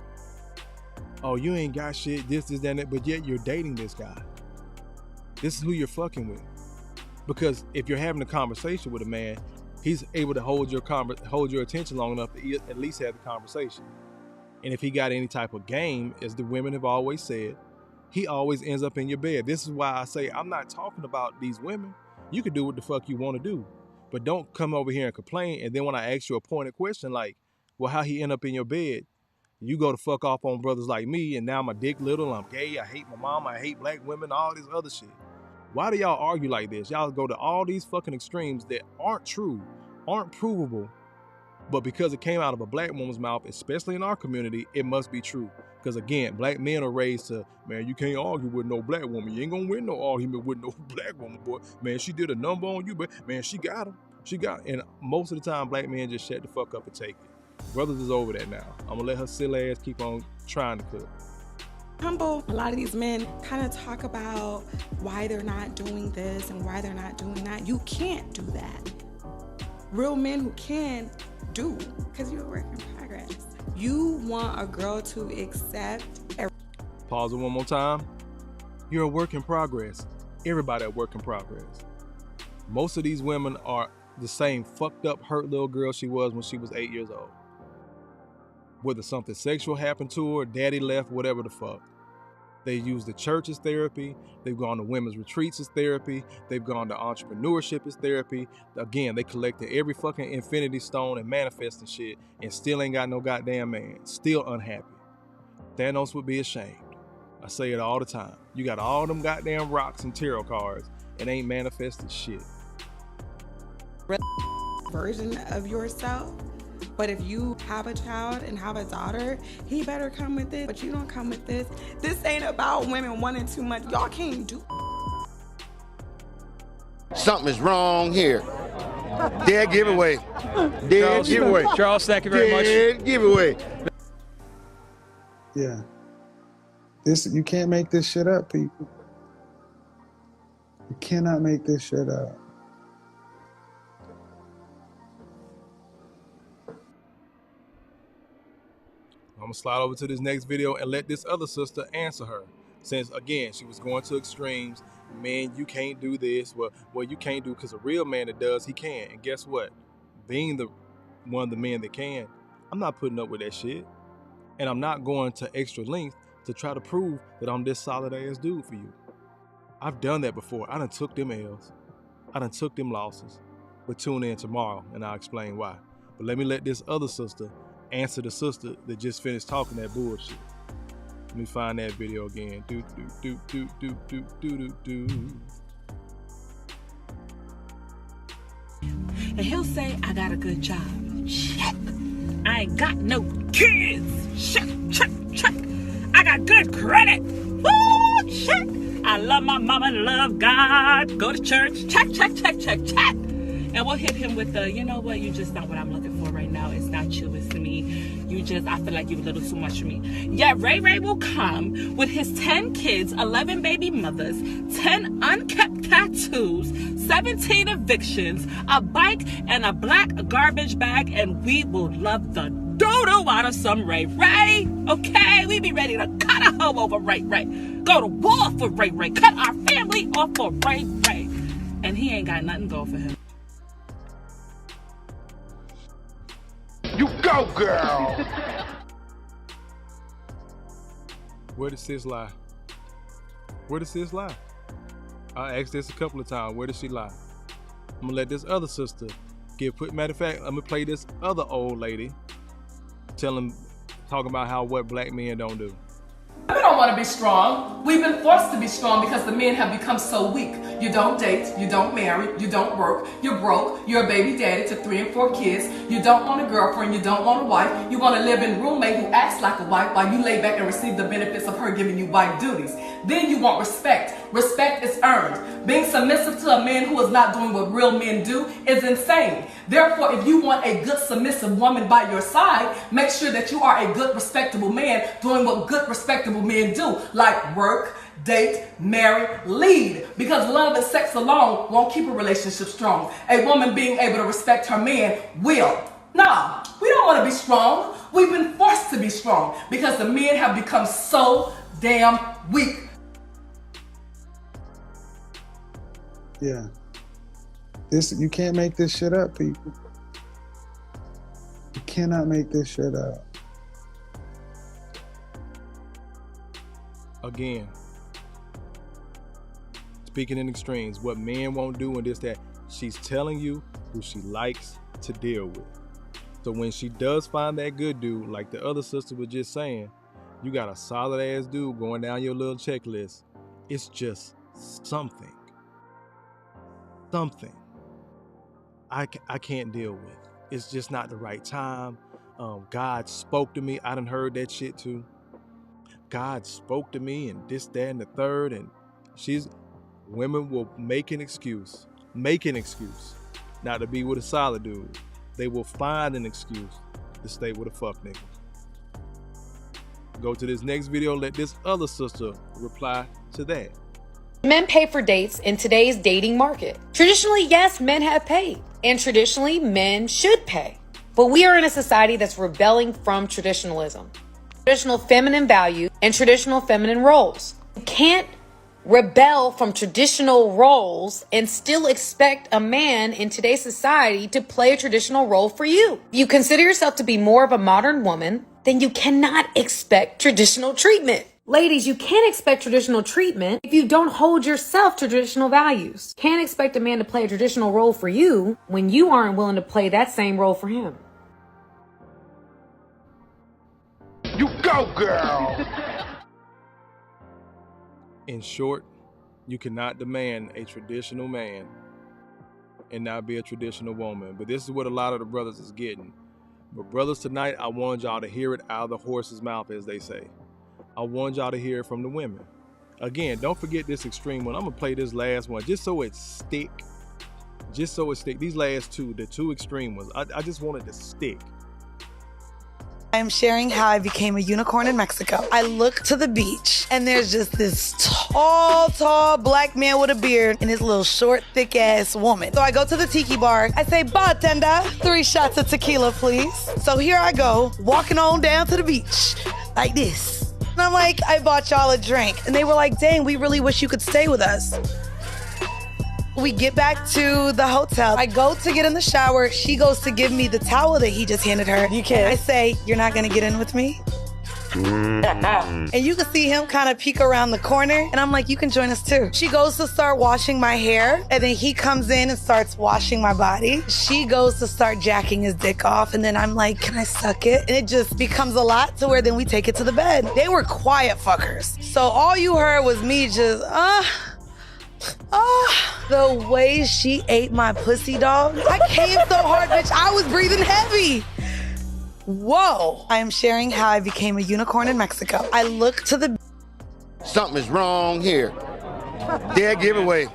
Oh, you ain't got shit, this, that, and that, but yet you're dating this guy. This is who you're fucking with. Because if you're having a conversation with a man, he's able to hold your attention long enough to at least have the conversation. And if he got any type of game, as the women have always said, he always ends up in your bed. This is why I say I'm not talking about these women. You can do what the fuck you want to do, but don't come over here and complain. And then when I ask you a pointed question like, well, how he end up in your bed? You go to fuck off on brothers like me, and now my dick little, I'm gay, I hate my mom, I hate black women, all this other shit. Why do y'all argue like this? Y'all go to all these fucking extremes that aren't true, aren't provable, but because it came out of a black woman's mouth, especially in our community, it must be true. Because again, black men are raised to, man, you can't argue with no black woman. You ain't gonna win no argument with no black woman, boy. Man, she did a number on you, but man, she got him. And most of the time, black men just shut the fuck up and take it. Brothers is over that now. I'm gonna let her silly ass keep on trying to cook. Humble. A lot of these men kind of talk about why they're not doing this and why they're not doing that. You can't do that. Real men who can do, because you're a work in progress. You want a girl to accept. Pause it one more time. You're a work in progress. Everybody a work in progress. Most of these women are the same fucked up, hurt little girl she was when she was 8 years old. Whether something sexual happened to her, daddy left, whatever the fuck. They use the church as therapy. They've gone to women's retreats as therapy. They've gone to entrepreneurship as therapy. Again, they collected every fucking infinity stone and manifesting shit and still ain't got no goddamn man. Still unhappy. Thanos would be ashamed. I say it all the time. You got all them goddamn rocks and tarot cards and ain't manifested shit. Version of yourself. But if you have a child and have a daughter, he better come with it. But you don't come with this. This ain't about women wanting too much. Y'all can't do. Something is wrong here. Dead giveaway. Dead giveaway. Charles, thank you very much. Dead giveaway. Yeah. You can't make this shit up, people. You cannot make this shit up. I'm gonna slide over to this next video and let this other sister answer her. Since again, she was going to extremes. Man, you can't do this. Well, you can't do, because a real man that does, he can. And guess what? Being one of the men that can, I'm not putting up with that shit. And I'm not going to extra length to try to prove that I'm this solid ass dude for you. I've done that before. I done took them L's. I done took them losses. But tune in tomorrow and I'll explain why. But let me let this other sister answer the sister that just finished talking that bullshit. Let me find that video again. And he'll say, I got a good job. Shit. I ain't got no kids. Shit, check, check. I got good credit. Woo, shit. I love my mama and love God. Go to church. Check, check, check, check, check. And we'll hit him with the, you know what, you just not what I'm looking for right now. It's not you, it's me. I feel like you're a little too much for me. Yeah, Ray will come with his 10 kids, 11 baby mothers, 10 unkept tattoos, 17 evictions, a bike, and a black garbage bag, and we will love the dodo out of some Ray. Okay? We be ready to cut a hoe over Ray. Go to war for Ray. Cut our family off for Ray. And he ain't got nothing going for him. You go, girl! Where does sis lie? Where does sis lie? I asked this a couple of times. Where does she lie? I'm gonna let this other sister matter of fact, I'm gonna play this other old lady talking about what black men don't do. Women don't want to be strong. We've been forced to be strong because the men have become so weak. You don't date, you don't marry, you don't work, you're broke, you're a baby daddy to 3 and 4 kids, you don't want a girlfriend, you don't want a wife, you want to live in a roommate who acts like a wife while you lay back and receive the benefits of her giving you wife duties. Then you want respect. Respect is earned. Being submissive to a man who is not doing what real men do is insane. Therefore, if you want a good submissive woman by your side, make sure that you are a good respectable man doing what good respectable men do, like work, date, marry, lead. Because love and sex alone won't keep a relationship strong. A woman being able to respect her man will. Nah, we don't want to be strong. We've been forced to be strong because the men have become so damn weak. Yeah. You can't make this shit up, people. You cannot make this shit up. Again, speaking in extremes, what men won't do and this, that, she's telling you who she likes to deal with. So when she does find that good dude, like the other sister was just saying, you got a solid ass dude going down your little checklist. It's just something I can't deal with. It's just not the right time. God spoke to me. I done heard that shit too. God spoke to me and this, that, and the third. And women will make an excuse not to be with a solid dude. They will find an excuse to stay with a fuck nigga. Go to this next video, let this other sister reply to that. Men pay for dates in today's dating market. Traditionally, yes, men have paid. And traditionally, men should pay. But we are in a society that's rebelling from traditionalism. Traditional feminine values and traditional feminine roles. You can't rebel from traditional roles and still expect a man in today's society to play a traditional role for you. If you consider yourself to be more of a modern woman, then you cannot expect traditional treatment. Ladies, you can't expect traditional treatment if you don't hold yourself to traditional values. Can't expect a man to play a traditional role for you when you aren't willing to play that same role for him. You go, girl! In short, you cannot demand a traditional man and not be a traditional woman. But this is what a lot of the brothers is getting. But brothers, tonight, I wanted y'all to hear it out of the horse's mouth, as they say. I wanted y'all to hear it from the women. Again, don't forget this extreme one. I'm going to play this last one just so it stick. Just so it stick. These last two, the two extreme ones, I just wanted to stick. I am sharing how I became a unicorn in Mexico. I look to the beach and there's just this tall black man with a beard and his little short, thick ass woman. So I go to the tiki bar. I say, bartender, 3 shots of tequila, please. So here I go, walking on down to the beach like this. And I'm like, I bought y'all a drink. And they were like, dang, we really wish you could stay with us. We get back to the hotel. I go to get in the shower. She goes to give me the towel that he just handed her. You can. I say, you're not going to get in with me? And you can see him kind of peek around the corner. And I'm like, you can join us too. She goes to start washing my hair. And then he comes in and starts washing my body. She goes to start jacking his dick off. And then I'm like, can I suck it? And it just becomes a lot to where then we take it to the bed. They were quiet fuckers. So all you heard was me just, the way she ate my pussy, dog. I came so hard, bitch. I was breathing heavy. Whoa. I am sharing how I became a unicorn in Mexico. I look to the... Something is wrong here. Dead giveaway.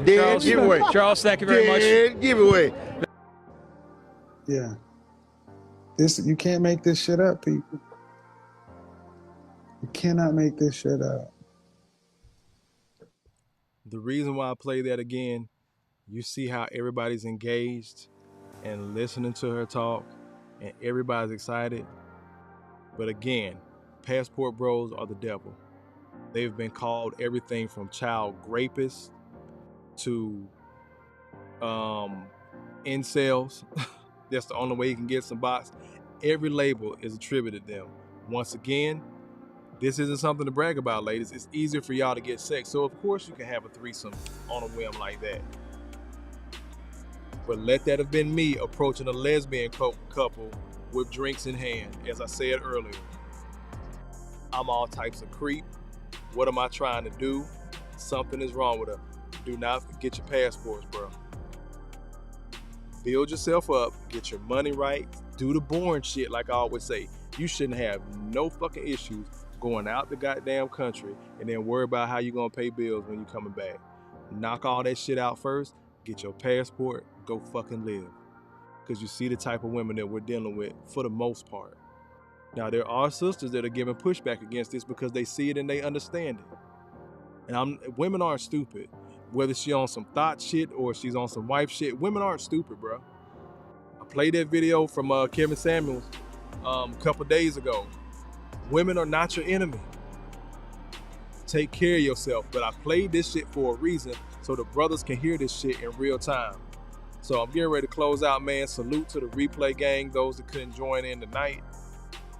Dead giveaway. Charles, thank you very much. Dead giveaway. Yeah. You can't make this shit up, people. You cannot make this shit up. The reason why I play that again, you see how everybody's engaged and listening to her talk and everybody's excited. But again, passport bros are the devil. They've been called everything from child rapists to incels. That's the only way you can get some box. Every label is attributed to them. Once again, this isn't something to brag about, ladies. It's easier for y'all to get sex. So of course you can have a threesome on a whim like that. But let that have been me approaching a lesbian couple with drinks in hand. As I said earlier, I'm all types of creep. What am I trying to do? Something is wrong with her. Do not forget your passports, bro. Build yourself up, get your money right, do the boring shit like I always say. You shouldn't have no fucking issues going out the goddamn country and then worry about how you're gonna pay bills when you're coming back. Knock all that shit out first, get your passport, go fucking live. Because you see the type of women that we're dealing with for the most part. Now there are sisters that are giving pushback against this because they see it and they understand it. And women aren't stupid. Whether she's on some thought shit or she's on some wife shit, women aren't stupid, bro. I played that video from Kevin Samuels a couple days ago. Women are not your enemy. Take care of yourself. But I played this shit for a reason so the brothers can hear this shit in real time. So I'm getting ready to close out, man. Salute to the replay gang, those that couldn't join in tonight.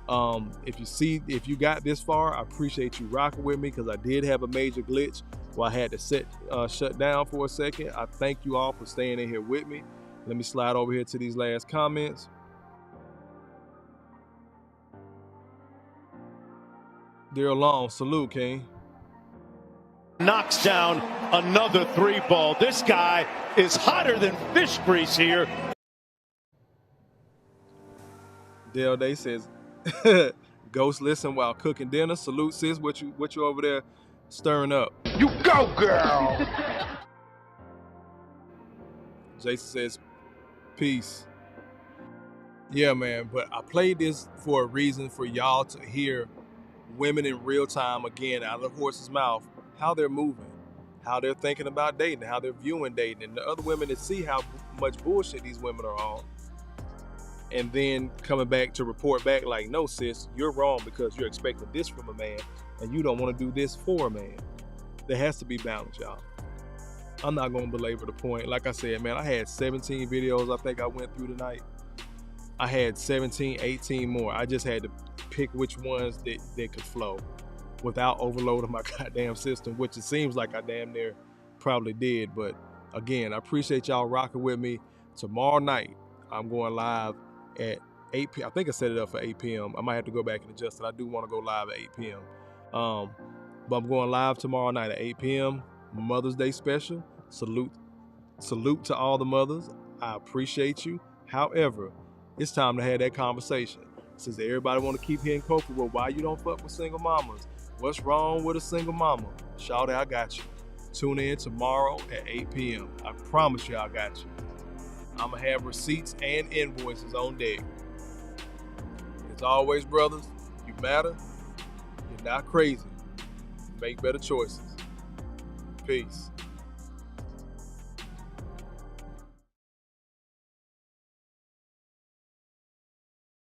If you got this far, I appreciate you rocking with me because I did have a major glitch where I had to shut down for a second. I thank you all for staying in here with me. Let me slide over here to these last comments. They're alone. Salute, King. Knocks down another 3-ball. This guy is hotter than fish grease here. Dale Day says, Ghost listen while cooking dinner. Salute, sis. What you over there stirring up? You go, girl! Jason says, peace. Yeah, man, but I played this for a reason for y'all to hear women in real time, again, out of the horse's mouth, how they're moving, how they're thinking about dating, how they're viewing dating, and the other women that see how much bullshit these women are on, and then coming back to report back like, no, sis, you're wrong because you're expecting this from a man and you don't want to do this for a man. There has to be balance, y'all. I'm not going to belabor the point. Like I said, man, I had 17 videos I think I went through tonight. I had 17, 18 more. I just had to pick which ones that could flow without overloading my goddamn system, which it seems like I damn near probably did. But again, I appreciate y'all rocking with me. Tomorrow night, I'm going live at 8 p.m. I think I set it up for 8 p.m. I might have to go back and adjust it. I do want to go live at 8 p.m. But I'm going live tomorrow night at 8 p.m. Mother's Day special. Salute to all the mothers. I appreciate you. However, it's time to have that conversation. Since everybody want to keep hearing Kofa, well, why you don't fuck with single mamas? What's wrong with a single mama? Shawty, I got you. Tune in tomorrow at 8 p.m. I promise you I got you. I'm going to have receipts and invoices on deck. As always, brothers, you matter. You're not crazy. Make better choices. Peace.